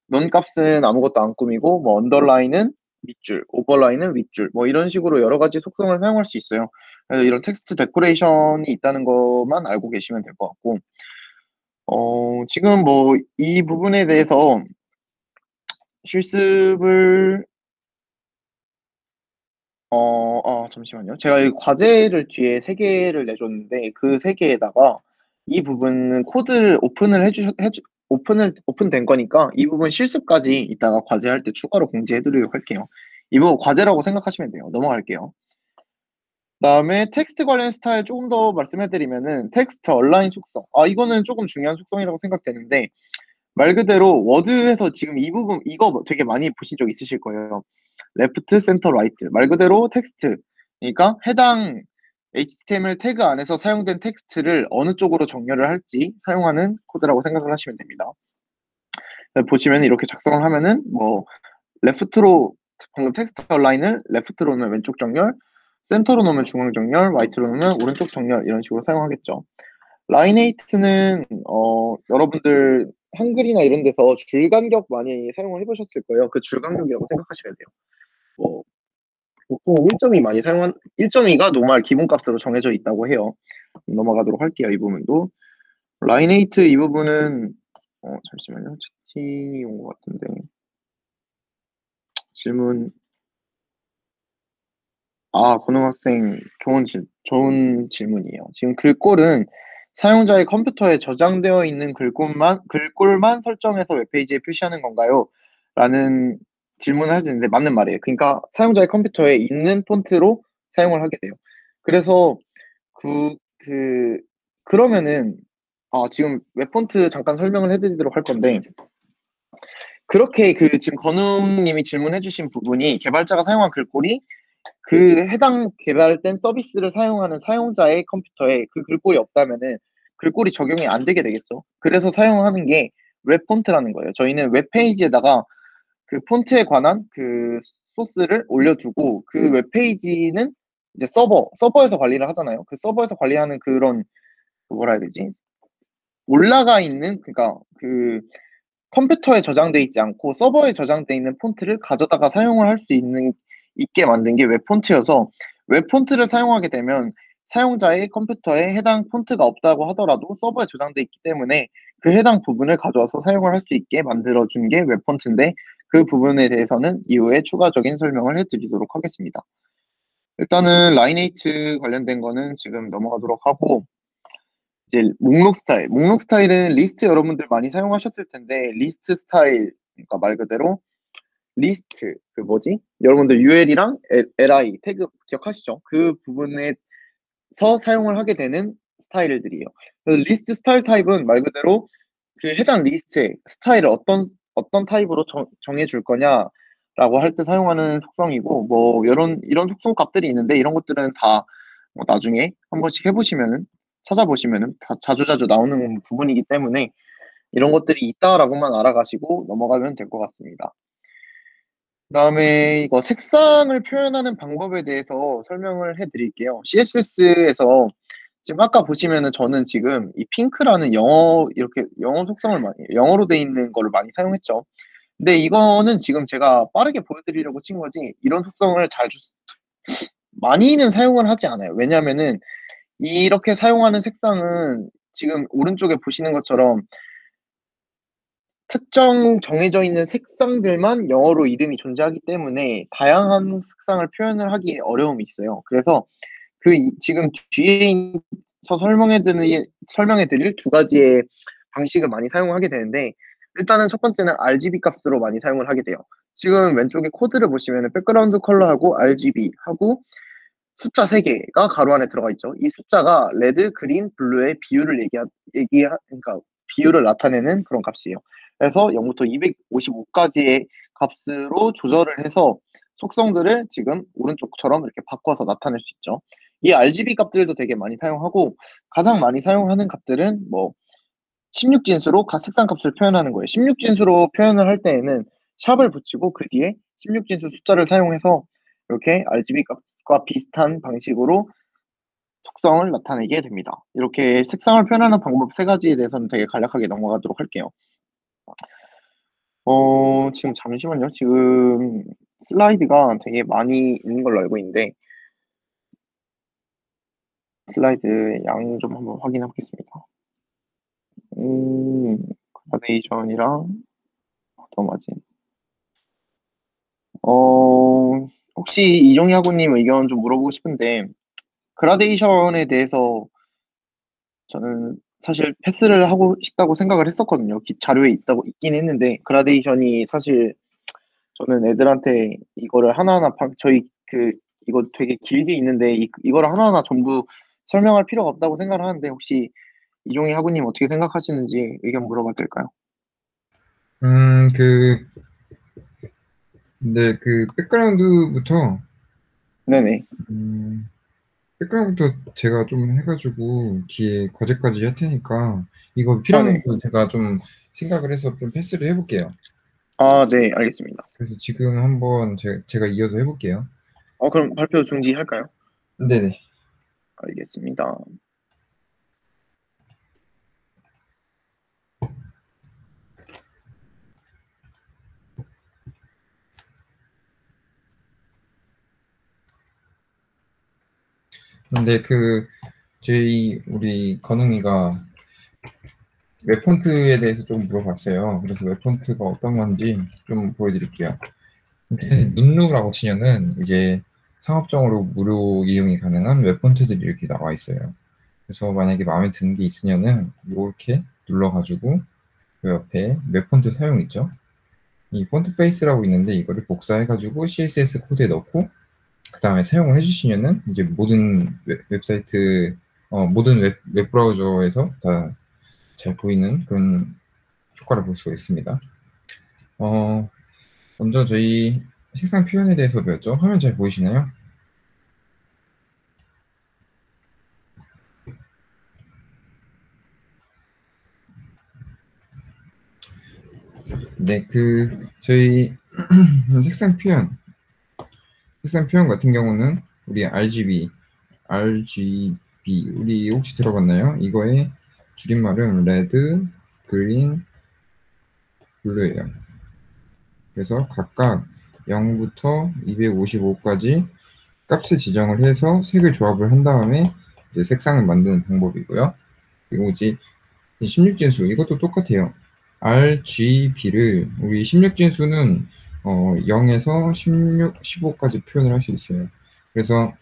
논 값은 아무것도 안 꾸미고, 뭐 언더라인은 밑줄, 오버라인은 윗줄, 뭐 이런 식으로 여러 가지 속성을 사용할 수 있어요. 그래서 이런 텍스트 데코레이션이 있다는 것만 알고 계시면 될 것 같고, 지금 뭐 이 부분에 대해서 실습을 잠시만요. 제가 이 과제를 뒤에 3개를 내줬는데 그 3개에다가 이 부분은 코드를 오픈된 거니까 이 부분 실습까지 이따가 과제할 때 추가로 공지해 드리도록 할게요. 이 부분 과제라고 생각하시면 돼요. 넘어갈게요. 그다음에 텍스트 관련 스타일 조금 더 말씀해 드리면은 텍스트 얼라인 속성. 이거는 조금 중요한 속성이라고 생각되는데, 말 그대로 워드에서 지금 이 부분 이거 되게 많이 보신 적 있으실 거예요. 레프트, 센터, 라이트. 말 그대로 텍스트. 그러니까 해당 HTML 태그 안에서 사용된 텍스트를 어느 쪽으로 정렬을 할지 사용하는 코드라고 생각을 하시면 됩니다. 보시면 이렇게 작성을 하면은 뭐 레프트로, 방금 텍스트 라인을 레프트로 놓으면 왼쪽 정렬, 센터로 놓으면 중앙 정렬, 라이트로 놓으면 오른쪽 정렬, 이런 식으로 사용하겠죠. 라인에이트는 여러분들 한글이나 이런 데서 줄 간격 많이 사용을 해보셨을 거예요. 그 줄 간격이라고 생각하시면 돼요. 뭐 보통 1.2가 노멀 기본값으로 정해져 있다고 해요. 넘어가도록 할게요. 이 부분도 라인에이트 이 부분은 잠시만요. 채팅이 온 것 같은데 질문. 권웅 학생, 좋은 질문이에요. 지금 글꼴은 사용자의 컴퓨터에 저장되어 있는 글꼴만 설정해서 웹페이지에 표시하는 건가요? 라는 질문을 하시는데 맞는 말이에요. 그러니까 사용자의 컴퓨터에 있는 폰트로 사용을 하게 돼요. 그래서 그, 그, 그러면은, 지금 웹폰트 잠깐 설명을 해드리도록 할 건데, 그렇게 지금 건웅님이 질문해주신 부분이 개발자가 사용한 글꼴이 그 해당 개발된 서비스를 사용하는 사용자의 컴퓨터에 그 글꼴이 없다면은 글꼴이 적용이 안 되게 되겠죠. 그래서 사용하는 게 웹폰트라는 거예요. 저희는 웹페이지에다가 그 폰트에 관한 그 소스를 올려두고 그 웹페이지는 이제 서버에서 관리를 하잖아요. 그 서버에서 관리하는 그런 뭐라 해야 되지? 올라가 있는, 그러니까 그 컴퓨터에 저장돼 있지 않고 서버에 저장돼 있는 폰트를 가져다가 사용을 할 수 있게 만든 게 웹폰트여서, 웹폰트를 사용하게 되면 사용자의 컴퓨터에 해당 폰트가 없다고 하더라도 서버에 저장돼 있기 때문에 그 해당 부분을 가져와서 사용을 할 수 있게 만들어준 게 웹폰트인데, 그 부분에 대해서는 이후에 추가적인 설명을 해드리도록 하겠습니다. 일단은 라인에이트 관련된 거는 지금 넘어가도록 하고, 이제 목록 스타일은 리스트 여러분들 많이 사용하셨을 텐데, 리스트 스타일, 그러니까 말 그대로 리스트, 여러분들 UL이랑 li 태그 기억하시죠? 그 부분에서 사용을 하게 되는 스타일들이에요. 그래서 리스트 스타일 타입은 말 그대로 그 해당 리스트의 스타일을 어떤 타입으로 정해줄 거냐라고 할 때 사용하는 속성이고, 뭐 이런 속성 값들이 있는데 이런 것들은 다 뭐 나중에 한 번씩 해보시면은, 찾아보시면은 다 자주자주 나오는 부분이기 때문에 이런 것들이 있다라고만 알아가시고 넘어가면 될 것 같습니다. 그다음에 이거 색상을 표현하는 방법에 대해서 설명을 해드릴게요. CSS에서 지금 아까 보시면은 저는 지금 이 핑크라는 이렇게 영어 속성을 영어로 돼 있는 거를 많이 사용했죠. 근데 이거는 지금 제가 빠르게 보여드리려고 친 거지, 이런 속성을 많이는 사용을 하지 않아요. 왜냐면은 이렇게 사용하는 색상은 지금 오른쪽에 보시는 것처럼 특정 정해져 있는 색상들만 영어로 이름이 존재하기 때문에 다양한 색상을 표현을 하기 어려움이 있어요. 그래서 지금 뒤에서 설명해 드릴 두 가지의 방식을 많이 사용하게 되는데, 일단은 첫 번째는 RGB 값으로 많이 사용을 하게 돼요. 지금 왼쪽에 코드를 보시면 백그라운드 컬러하고 RGB 하고 숫자 3개가 가로 안에 들어가 있죠. 이 숫자가 레드, 그린, 블루의 그러니까 비율을 나타내는 그런 값이에요. 그래서 0부터 255까지의 값으로 조절을 해서 속성들을 지금 오른쪽처럼 이렇게 바꿔서 나타낼 수 있죠. 이 RGB 값들도 되게 많이 사용하고, 가장 많이 사용하는 값들은 뭐 16진수로 각 색상 값을 표현하는 거예요. 16진수로 표현을 할 때에는 샵을 붙이고 그 뒤에 16진수 숫자를 사용해서 이렇게 RGB 값과 비슷한 방식으로 속성을 나타내게 됩니다. 이렇게 색상을 표현하는 방법 세 가지에 대해서는 되게 간략하게 넘어가도록 할게요. 지금 잠시만요. 지금 슬라이드가 되게 많이 있는 걸로 알고 있는데, 슬라이드 양 좀 한번 확인해 보겠습니다. 그라데이션이랑 어tom하지. 혹시 이종희 학우님 의견 좀 물어보고 싶은데, 그라데이션에 대해서 저는 사실 패스를 하고 싶다고 생각을 했었거든요. 자료에 있긴 했는데, 그라데이션이 사실 저는 애들한테 이거를 하나하나, 이거 되게 길게 있는데, 이거를 하나하나 전부 설명할 필요가 없다고 생각을 하는데, 혹시 이종희 학우님 어떻게 생각하시는지 의견 물어봐도 될까요? 그, 근데 그 백그라운드부터, 네네. 음, 백그라운드부터 제가 좀 해가지고 뒤에 과제까지 할 테니까 이거 아, 필요한 네. 거 제가 좀 생각을 해서 좀 패스를 해볼게요. 아, 네, 알겠습니다. 그래서 지금 한번 제가 이어서 해볼게요. 그럼 발표 중지할까요? 네네. 알겠습니다. 근데 우리 건웅이가 웹폰트에 대해서 좀 물어봤어요. 그래서 웹폰트가 어떤 건지 좀 보여드릴게요. 눈루라고 치면은 이제 상업적으로 무료 이용이 가능한 웹폰트들이 이렇게 나와 있어요. 그래서 만약에 마음에 드는 게 있으면은 이렇게 눌러가지고 그 옆에 웹폰트 사용 있죠? 이 폰트 페이스라고 있는데 이거를 복사해가지고 CSS 코드에 넣고 그 다음에 사용을 해주시면은 이제 모든 웹사이트 모든 웹브라우저에서 다 잘 보이는 그런 효과를 볼 수가 있습니다. 어, 먼저 저희 색상 표현에 대해서 배웠죠? 화면 잘 보이시나요? 네, 저희 색상 표현 같은 경우는 우리 RGB, 우리 혹시 들어봤나요? 이거의 줄임말은 레드, 그린, 블루예요. 그래서 각각 0부터 255까지 값을 지정을 해서 색을 조합을 한 다음에 이제 색상을 만드는 방법이고요. 그리고 이제 16진수 이것도 똑같아요. RGB를 우리 16진수는 0에서 15까지 표현을 할 수 있어요. 그래서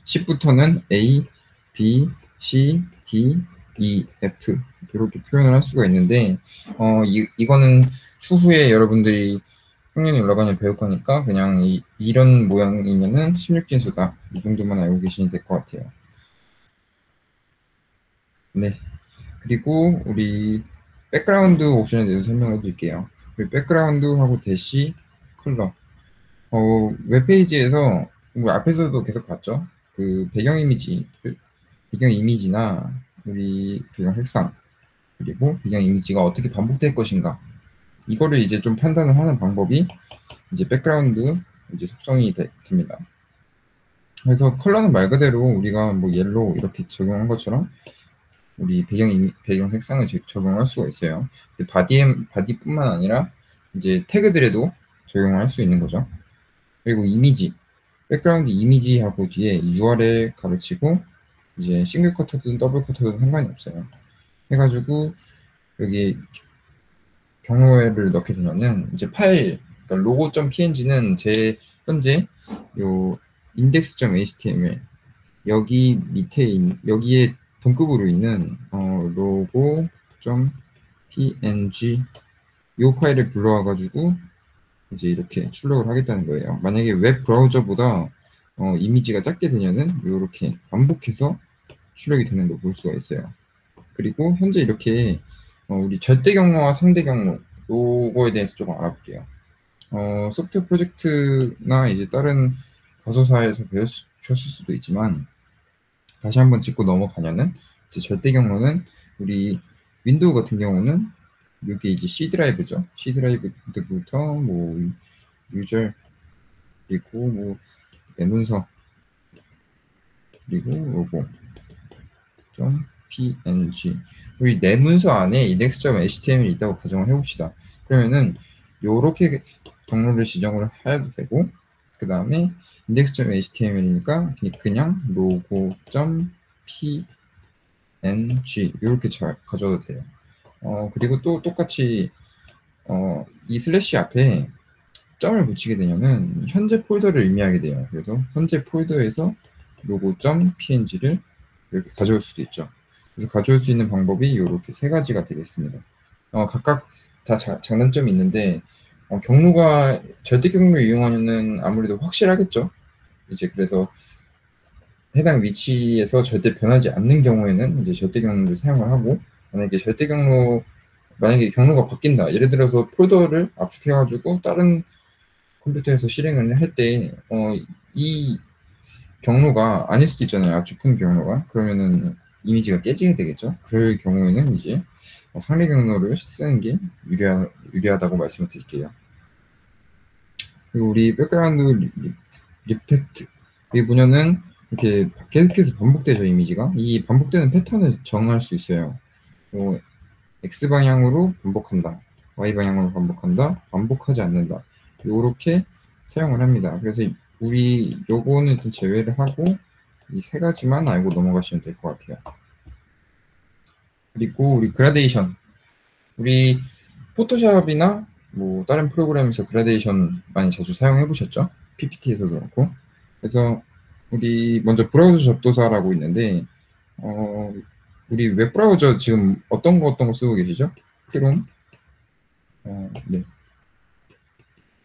10부터는 A, B, C, D, E, F 이렇게 표현을 할 수가 있는데 이거는 추후에 여러분들이 학년이 올라가면 배울 거니까 그냥 이런 모양이면은 16진수다 이 정도만 알고 계시면 될 것 같아요. 네. 그리고 우리 백그라운드 옵션에 대해서 설명해 드릴게요. 백그라운드하고 대시 컬러. 웹페이지에서 우리 앞에서도 계속 봤죠. 배경 이미지나 우리 배경 색상 그리고 배경 이미지가 어떻게 반복될 것인가, 이거를 이제 좀 판단을 하는 방법이 이제 백그라운드 이제 속성이 됩니다. 그래서 컬러는 말 그대로 우리가 뭐 옐로우 이렇게 적용한 것처럼 우리 배경 색상을 적용할 수가 있어요. 바디뿐만 아니라 이제 태그들에도 적용할 수 있는 거죠. 그리고 이미지, 백그라운드 이미지하고 뒤에 URL 가로치고 이제 싱글 커터든 더블 커터든 상관이 없어요. 해가지고 여기 경로를 넣게 되면은 이제 파일, 그러니까 logo.png는 제 현재 요 index.html 여기 밑에 여기에 동급으로 있는 logo.png 이 파일을 불러와가지고 이제 이렇게 출력을 하겠다는 거예요. 만약에 웹 브라우저보다 이미지가 작게 되면은 이렇게 반복해서 출력이 되는 걸 볼 수가 있어요. 그리고 현재 이렇게 우리 절대 경로와 상대 경로 요거에 대해서 조금 알아볼게요. 소프트웨어 프로젝트나 이제 다른 과소사에서 배우셨을 수도 있지만 다시 한번 짚고 넘어가냐는 이제 절대 경로는 우리 윈도우 같은 경우는 이게 이제 C 드라이브죠. C 드라이브부터 뭐 유저 그리고 뭐 내문서 그리고 로고 좀 png 우리 내문서 안에 index.html이 있다고 가정을 해봅시다. 그러면은 요렇게 경로를 지정을 해도 되고 그 다음에 index.html이니까 그냥 logo.png 이렇게 잘 가져도 돼요. 그리고 또 똑같이 이 슬래시 앞에 점을 붙이게 되면은 현재 폴더를 의미하게 돼요. 그래서 현재 폴더에서 logo.png를 이렇게 가져올 수도 있죠. 그래서 가져올 수 있는 방법이 이렇게 세 가지가 되겠습니다. 각각 다 장단점이 있는데 경로가 절대 경로를 이용하면은 아무래도 확실하겠죠. 이제 그래서 해당 위치에서 절대 변하지 않는 경우에는 이제 절대 경로를 사용을 하고 만약에 경로가 바뀐다. 예를 들어서 폴더를 압축해가지고 다른 컴퓨터에서 실행을 할 때 이 경로가 아닐 수도 있잖아요. 압축한 경로가. 그러면은 이미지가 깨지게 되겠죠. 그럴 경우에는 이제 상대 경로를 쓰는 게 유리하다고 말씀을 드릴게요. 그리고 우리 백그라운드 리펙트 이 분야는 이렇게 계속해서 반복되죠. 이미지가 이 반복되는 패턴을 정할 수 있어요. X 방향으로 반복한다, Y 방향으로 반복한다, 반복하지 않는다. 요렇게 사용을 합니다. 그래서 우리 요거는 일단 제외를 하고 이 세 가지만 알고 넘어가시면 될 것 같아요. 그리고 우리 그라데이션, 우리 포토샵이나 뭐 다른 프로그램에서 그라데이션 많이 자주 사용해 보셨죠? PPT에서도 그렇고. 그래서 우리 먼저 브라우저 접도사라고 있는데 우리 웹브라우저 지금 어떤 거 쓰고 계시죠? 크롬, 네,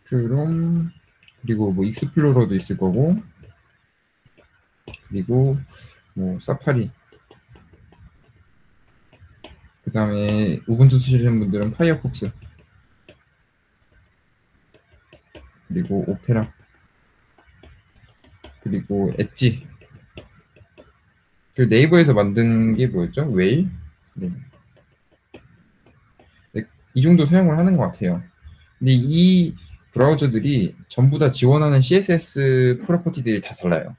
크롬 그리고 뭐 익스플로러도 있을 거고 그리고 뭐 사파리, 그 다음에 우분투 쓰시는 분들은 파이어폭스 그리고 오페라 그리고 엣지, 그리고 네이버에서 만든 게 뭐였죠? 웨일? 네. 네, 이 정도 사용을 하는 것 같아요. 근데 이 브라우저들이 전부 다 지원하는 CSS 프로퍼티들이 다 달라요.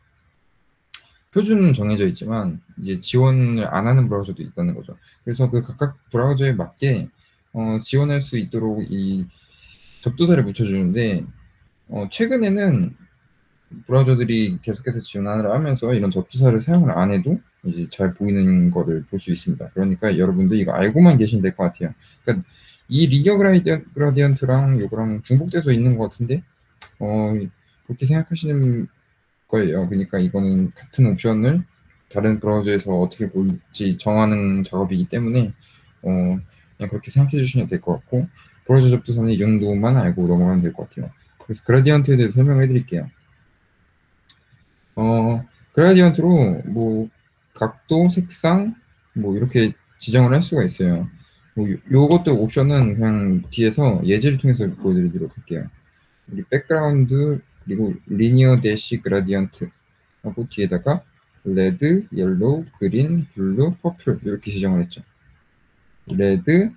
표준은 정해져 있지만 이제 지원을 안 하는 브라우저도 있다는 거죠. 그래서 그 각각 브라우저에 맞게 지원할 수 있도록 이 접두사를 붙여주는데 최근에는 브라우저들이 계속해서 지원을 하면서 이런 접두사를 사용을 안 해도 이제 잘 보이는 거를 볼 수 있습니다. 그러니까 여러분들 이거 알고만 계시면 될 것 같아요. 그러니까 이 리니어 그라디언트랑 요거랑 중복돼서 있는 것 같은데 그렇게 생각하시는 거예요. 그러니까 이거는 같은 옵션을 다른 브라우저에서 어떻게 볼지 정하는 작업이기 때문에 그냥 그렇게 생각해 주시면 될 것 같고, 브라우저 접두사는 이 정도만 알고 넘어가면 될 것 같아요. 그래서 그라디언트에 대해서 설명해 드릴게요. 그라디언트로 뭐 각도, 색상 뭐 이렇게 지정을 할 수가 있어요. 뭐 요것도 옵션은 그냥 뒤에서 예제를 통해서 보여드리도록 할게요. 우리 백그라운드 그리고 리니어 대시 그라디언트 하고 뒤에다가 레드, 옐로우, 그린, 블루, 퍼플 이렇게 지정을 했죠. 레드,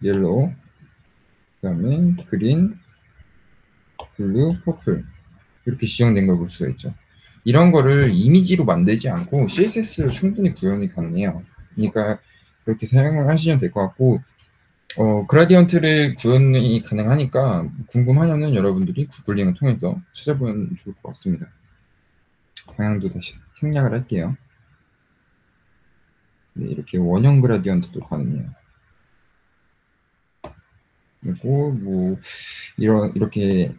옐로우, 그다음에 그린, 블루, 퍼플 이렇게 지정된 걸 볼 수가 있죠. 이런 거를 이미지로 만들지 않고 CSS로 충분히 구현이 가능해요. 그러니까 그렇게 사용을 하시면 될 것 같고, 그라디언트를 구현이 가능하니까 궁금하면은 여러분들이 구글링을 통해서 찾아보면 좋을 것 같습니다. 방향도 다시 생략을 할게요. 네, 이렇게 원형 그라디언트도 가능해요. 그리고 뭐 이렇게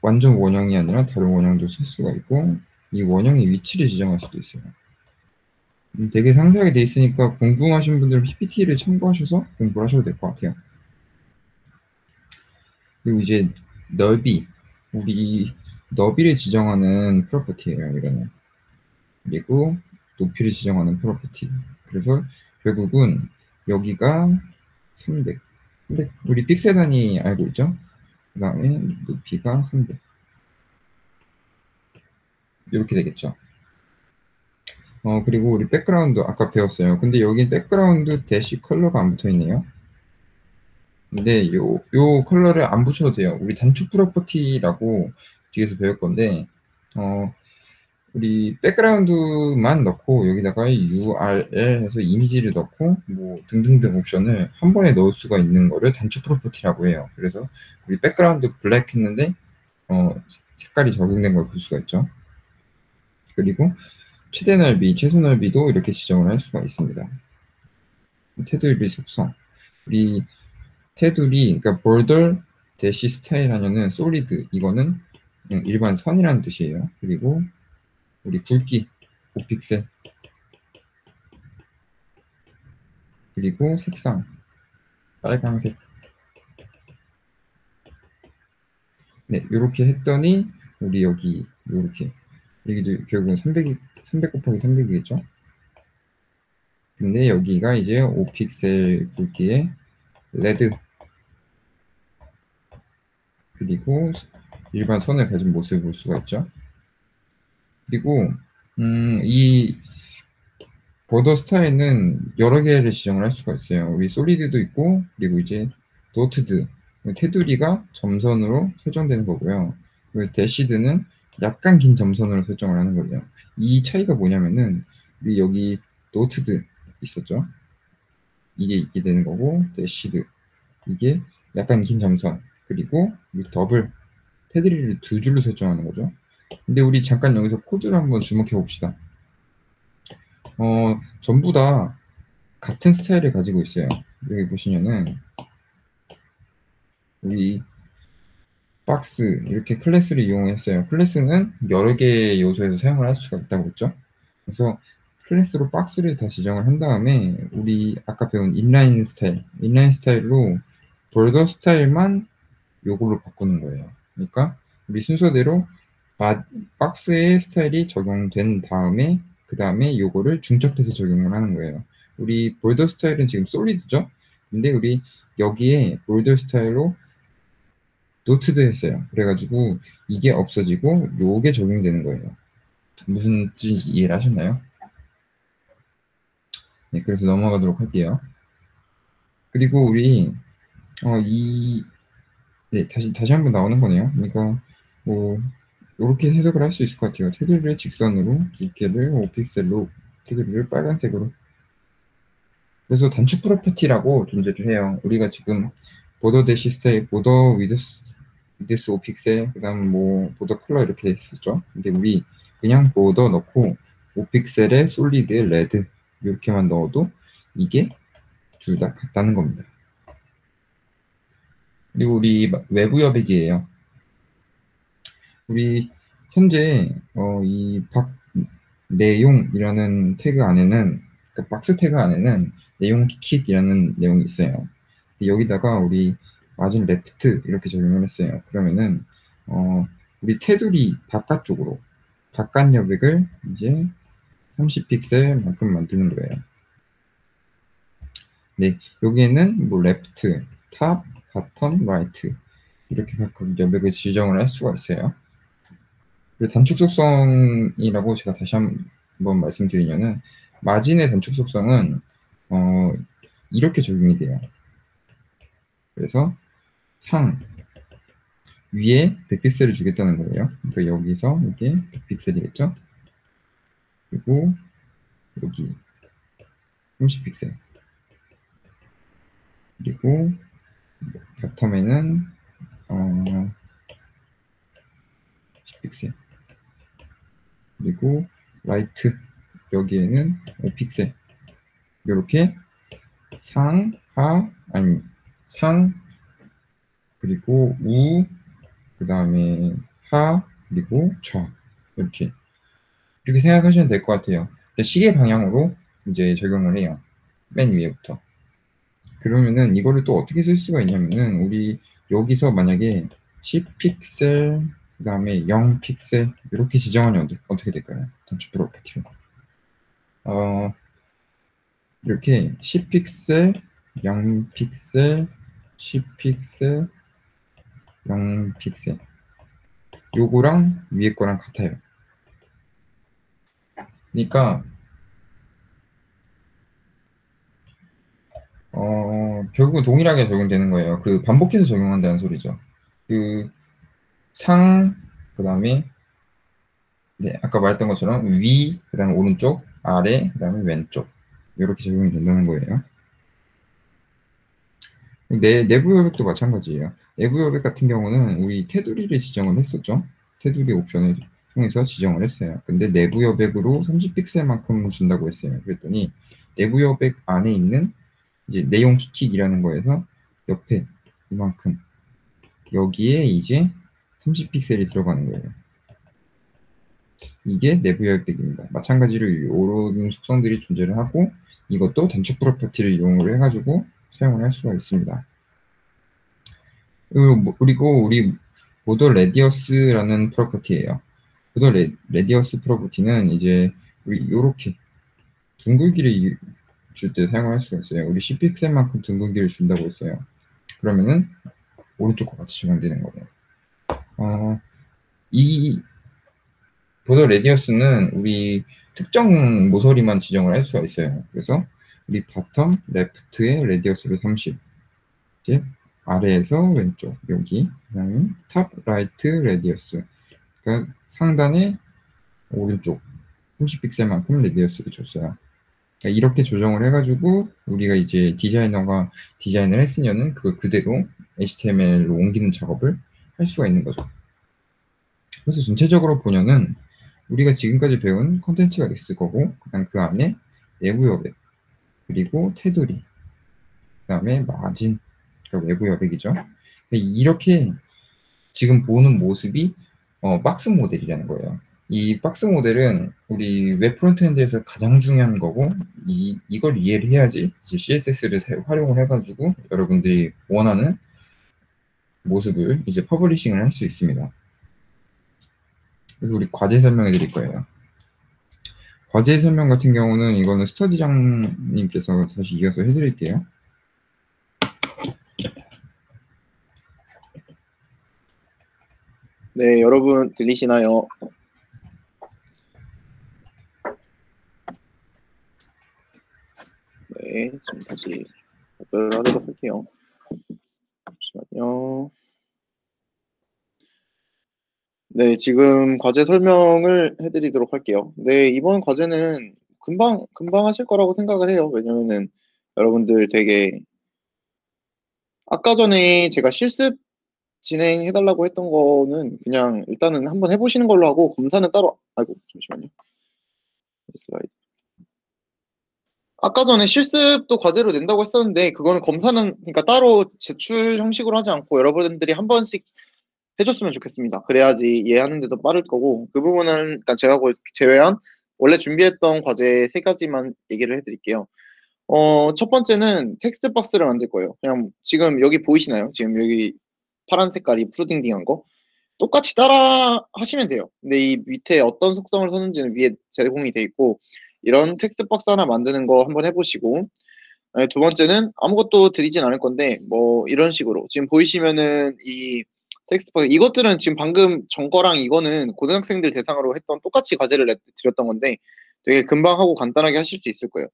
완전 원형이 아니라 다른 원형도 쓸 수가 있고, 이 원형의 위치를 지정할 수도 있어요. 되게 상세하게 돼 있으니까 궁금하신 분들은 PPT를 참고하셔서 공부를 하셔도 될 것 같아요. 그리고 이제 넓이, 우리 너비를 지정하는 프로퍼티예요, 이거는. 그리고 높이를 지정하는 프로퍼티. 그래서 결국은 여기가 300. 우리 픽셀 단위 알고 있죠? 그 다음에 높이가 300. 이렇게 되겠죠. 그리고 우리 백그라운드 아까 배웠어요. 근데 여기 백그라운드 대시 컬러가 안 붙어 있네요. 근데 요 컬러를 안 붙여도 돼요. 우리 단축 프로퍼티라고 뒤에서 배울 건데, 우리 백그라운드만 넣고 여기다가 URL 해서 이미지를 넣고 뭐 등등등 옵션을 한 번에 넣을 수가 있는 거를 단축 프로퍼티라고 해요. 그래서 우리 백그라운드 블랙 했는데 색깔이 적용된 걸 볼 수가 있죠. 그리고 최대 넓이, 최소 넓이도 이렇게 지정을 할 수가 있습니다. 테두리 속성. 우리 테두리, 그러니까 border 대시 스타일 하면은 솔리드, 이거는 그냥 일반 선이라는 뜻이에요. 그리고 우리 굵기 5픽셀, 그리고 색상 빨강색. 네, 요렇게 했더니 우리 여기 요렇게, 여기도 결국은 300 곱하기 300이겠죠. 근데 여기가 이제 5픽셀 굵기의 레드, 그리고 일반 선을 가진 모습을 볼 수가 있죠. 그리고 이 보더 스타일은 여러 개를 지정을 할 수가 있어요. 우리 솔리드도 있고, 그리고 이제 도트드, 테두리가 점선으로 설정되는 거고요. 그리고 대시드는 약간 긴 점선으로 설정을 하는 거예요. 이 차이가 뭐냐면은 우리 여기 도트드 있었죠. 이게 있게 되는 거고, 대시드 이게 약간 긴 점선, 그리고 더블 테두리를 두 줄로 설정하는 거죠. 근데 우리 잠깐 여기서 코드를 한번 주목해 봅시다. 전부 다 같은 스타일을 가지고 있어요. 여기 보시면은 우리 박스 이렇게 클래스를 이용했어요. 클래스는 여러 개의 요소에서 사용을 할 수가 있다고 했죠. 그래서 클래스로 박스를 다 지정을 한 다음에 우리 아까 배운 인라인 스타일로 볼더 스타일만 요걸로 바꾸는 거예요. 그러니까 우리 순서대로 박스의 스타일이 적용된 다음에 그 다음에 요거를 중첩해서 적용을 하는 거예요. 우리 볼더 스타일은 지금 솔리드죠. 근데 우리 여기에 볼더 스타일로 노트도 했어요. 그래가지고 이게 없어지고 요게 적용되는 거예요. 무슨 뜻인지 이해를 하셨나요? 네, 그래서 넘어가도록 할게요. 그리고 우리 네, 다시 한번 나오는 거네요. 그러니까 뭐 이렇게 해석을 할 수 있을 것 같아요. 테두리를 직선으로, 두께를 5픽셀로, 테두리를 빨간색으로. 그래서 단축 프로퍼티라고 존재를 해요. 우리가 지금 보더 대시 스타일, 보더 위드스 5픽셀, 그 다음 뭐 보더 컬러 이렇게 했었죠. 근데 우리 그냥 보더 넣고 5픽셀에 솔리드, 레드 이렇게만 넣어도 이게 둘 다 같다는 겁니다. 그리고 우리 외부 여백이에요. 우리 현재 이 내용이라는 태그 안에는, 그러니까 박스 태그 안에는 내용 킷이라는 내용이 있어요. 여기다가 우리 마진 레프트 이렇게 적용을 했어요. 그러면은 우리 테두리 바깥쪽으로 바깥 여백을 이제 30픽셀만큼 만드는 거예요. 네, 여기에는 뭐 레프트, 탑, 바텀, 라이트 이렇게 각각 여백을 지정을 할 수가 있어요. 그리고 단축 속성이라고 제가 다시 한번 말씀드리면은, 마진의 단축 속성은 이렇게 적용이 돼요. 그래서 상 위에 100픽셀을 주겠다는 거예요. 그러니까 여기서 이게 100픽셀이겠죠? 그리고 여기 30픽셀. 그리고 바텀에는 10픽셀. 그리고 라이트 여기에는 5픽셀. 이렇게 상, 그리고 그 다음에 하, 그리고 좌. 이렇게 생각하시면 될 것 같아요. 시계 방향으로 이제 적용을 해요. 맨 위에부터. 그러면은 이거를 또 어떻게 쓸 수가 있냐면은 우리 여기서 만약에 10픽셀 그 다음에 0픽셀 이렇게 지정하면 어떻게 될까요? 단축 프로퍼티로 이렇게 10픽셀 0픽셀 10픽셀 0픽셀 요거랑 위에 거랑 같아요. 그러니까 결국은 동일하게 적용되는 거예요. 그 반복해서 적용한다는 소리죠. 그 상, 그 다음에 네, 아까 말했던 것처럼 위, 그 다음에 오른쪽, 아래, 그 다음에 왼쪽 이렇게 적용이 된다는 거예요. 내부 여백도 마찬가지예요. 내부 여백 같은 경우는 우리 테두리를 지정을 했었죠. 테두리 옵션을 통해서 지정을 했어요. 근데 내부 여백으로 30픽셀만큼 준다고 했어요. 그랬더니 내부 여백 안에 있는 이제 내용 키킥이라는 거에서 옆에 이만큼 여기에 이제 30픽셀이 들어가는 거예요. 이게 내부 여백입니다. 마찬가지로 이런 속성들이 존재를 하고 이것도 단축 프로퍼티를 이용을 해가지고 사용을 할 수가 있습니다. 그리고 우리 보더 레디어스라는 프로퍼티예요. 보더 레디어스 프로퍼티는 이제 우리 이렇게 둥글기를 줄 때 사용을 할 수가 있어요. 우리 10픽셀만큼 둥글기를 준다고 했어요. 그러면은 오른쪽과 같이 적용되는 거예요. 이 보더 레디어스는 우리 특정 모서리만 지정을 할 수가 있어요. 그래서 우리 바텀 레프트의 레디어스를 30, 이제 아래에서 왼쪽 여기, 그다음에 탑 라이트 레디어스, 그러니까 상단의 오른쪽 30픽셀만큼 레디어스를 줬어요. 그러니까 이렇게 조정을 해가지고 우리가 이제 디자이너가 디자인을 했으면은 그걸 그대로 HTML로 옮기는 작업을 할 수가 있는 거죠. 그래서 전체적으로 보면은 우리가 지금까지 배운 컨텐츠가 있을 거고, 그다음 그 안에 내부 여백, 그리고 테두리, 그다음에 마진, 그러니까 외부 여백이죠. 그러니까 이렇게 지금 보는 모습이 박스 모델이라는 거예요. 이 박스 모델은 우리 웹 프론트엔드에서 가장 중요한 거고, 이걸 이해를 해야지 이제 CSS를 활용을 해가지고 여러분들이 원하는 모습을 이제 퍼블리싱을 할 수 있습니다. 그래서 우리 과제 설명해 드릴 거예요. 과제 설명 같은 경우는 이거는 스터디장님께서 다시 이어서 해드릴게요. 네, 여러분 들리시나요? 네, 좀 다시 답변을 하도록 할게요. 잠시만요. 네, 지금 과제 설명을 해드리도록 할게요. 네, 이번 과제는 금방 하실 거라고 생각을 해요. 왜냐면은 여러분들 되게 아까 전에 제가 실습 진행해달라고 했던 거는 그냥 일단은 한번 해보시는 걸로 하고 검사는 따로, 아이고, 잠시만요. 슬라이드. 아까 전에 실습도 과제로 낸다고 했었는데 그거는 검사는 그러니까 따로 제출 형식으로 하지 않고 여러분들이 한 번씩 해줬으면 좋겠습니다. 그래야지 이해하는 데도 빠를 거고 그 부분은 일단 제가 제외한 원래 준비했던 과제 세 가지만 얘기를 해드릴게요. 첫 번째는 텍스트 박스를 만들 거예요. 그냥 지금 여기 보이시나요? 지금 여기 파란 색깔이 푸르딩딩한 거 똑같이 따라 하시면 돼요. 근데 이 밑에 어떤 속성을 썼는지는 위에 제공이 돼 있고 이런 텍스트 박스 하나 만드는 거 한번 해보시고 두 번째는 아무것도 드리진 않을 건데 뭐 이런 식으로 지금 보이시면은 이 텍스트 박스 이것들은 지금 방금 전 거랑 이거는 고등학생들 대상으로 했던 똑같이 과제를 드렸던 건데 되게 금방 하고 간단하게 하실 수 있을 거예요.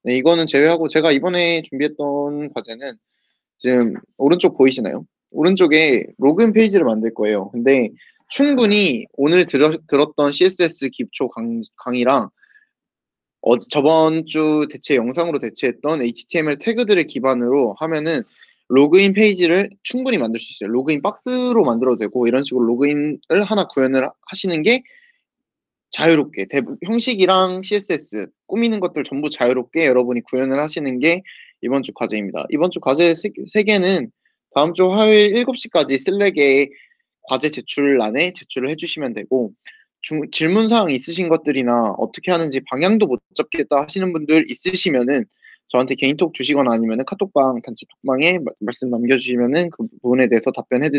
네, 이거는 제외하고 제가 이번에 준비했던 과제는 지금 오른쪽 보이시나요? 오른쪽에 로그인 페이지를 만들 거예요. 근데 충분히 오늘 들었던 CSS 기초 강의랑 저번 주 영상으로 대체했던 HTML 태그들을 기반으로 하면은 로그인 페이지를 충분히 만들 수 있어요. 로그인 박스로 만들어도 되고 이런 식으로 로그인을 하나 구현을 하시는 게 자유롭게 형식이랑 CSS 꾸미는 것들 전부 자유롭게 여러분이 구현을 하시는 게 이번 주 과제입니다. 이번 주 과제 세 개는 다음 주 화요일 7시까지 슬랙에 과제 제출란에 제출을 해주시면 되고 질문사항 있으신 것들이나 어떻게 하는지 방향도 못 잡겠다 하시는 분들 있으시면은 저한테 개인톡 주시거나 아니면은 카톡방 단체 톡방에 말씀 남겨주시면은 그 부분에 대해서 답변해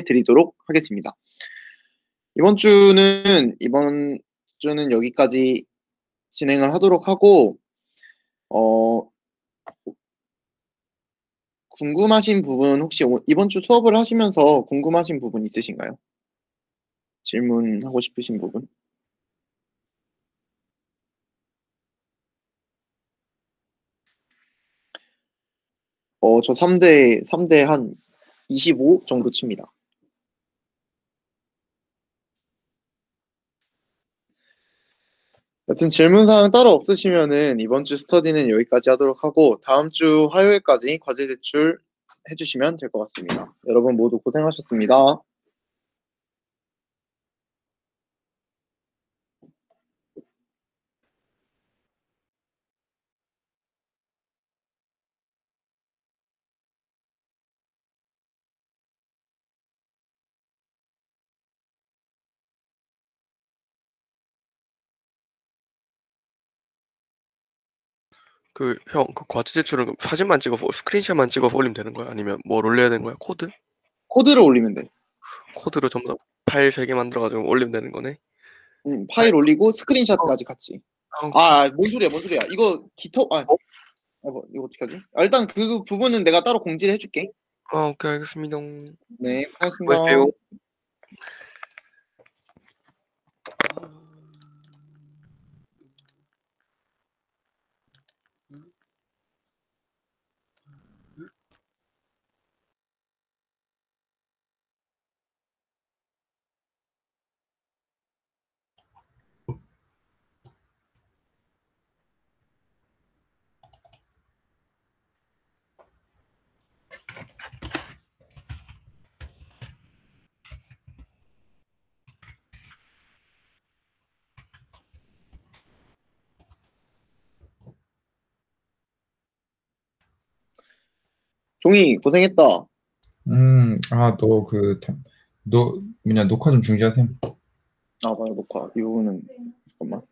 드리도록 하겠습니다. 이번 주는 여기까지 진행을 하도록 하고, 어, 궁금하신 부분 혹시 이번 주 수업을 하시면서 궁금하신 부분 있으신가요? 질문하고 싶으신 부분? 저 3대 한 25 정도 칩니다. 여튼 질문사항 따로 없으시면은 이번 주 스터디는 여기까지 하도록 하고 다음 주 화요일까지 과제 제출 해주시면 될 것 같습니다. 여러분 모두 고생하셨습니다. 형, 그 과제 제출은 사진만 찍어서 스크린샷만 찍어서 올리면 되는 거야? 아니면 뭘 올려야 되는 거야? 코드? 코드를 올리면 돼. 코드로 전부 다 파일 3개 만들어가지고 올리면 되는 거네? 파일 올리고 스크린샷까지 같이. 오케이. 뭔 소리야, 뭔 소리야. 이거 이거 어떻게 하지? 일단 그 부분은 내가 따로 공지를 해줄게. 오케이, 알겠습니다. 네, 고맙습니다. 수고하세요. 종이 고생했다. 너, 녹화 좀 중지하세요. 봐요, 녹화. 이 부분은, 잠깐만.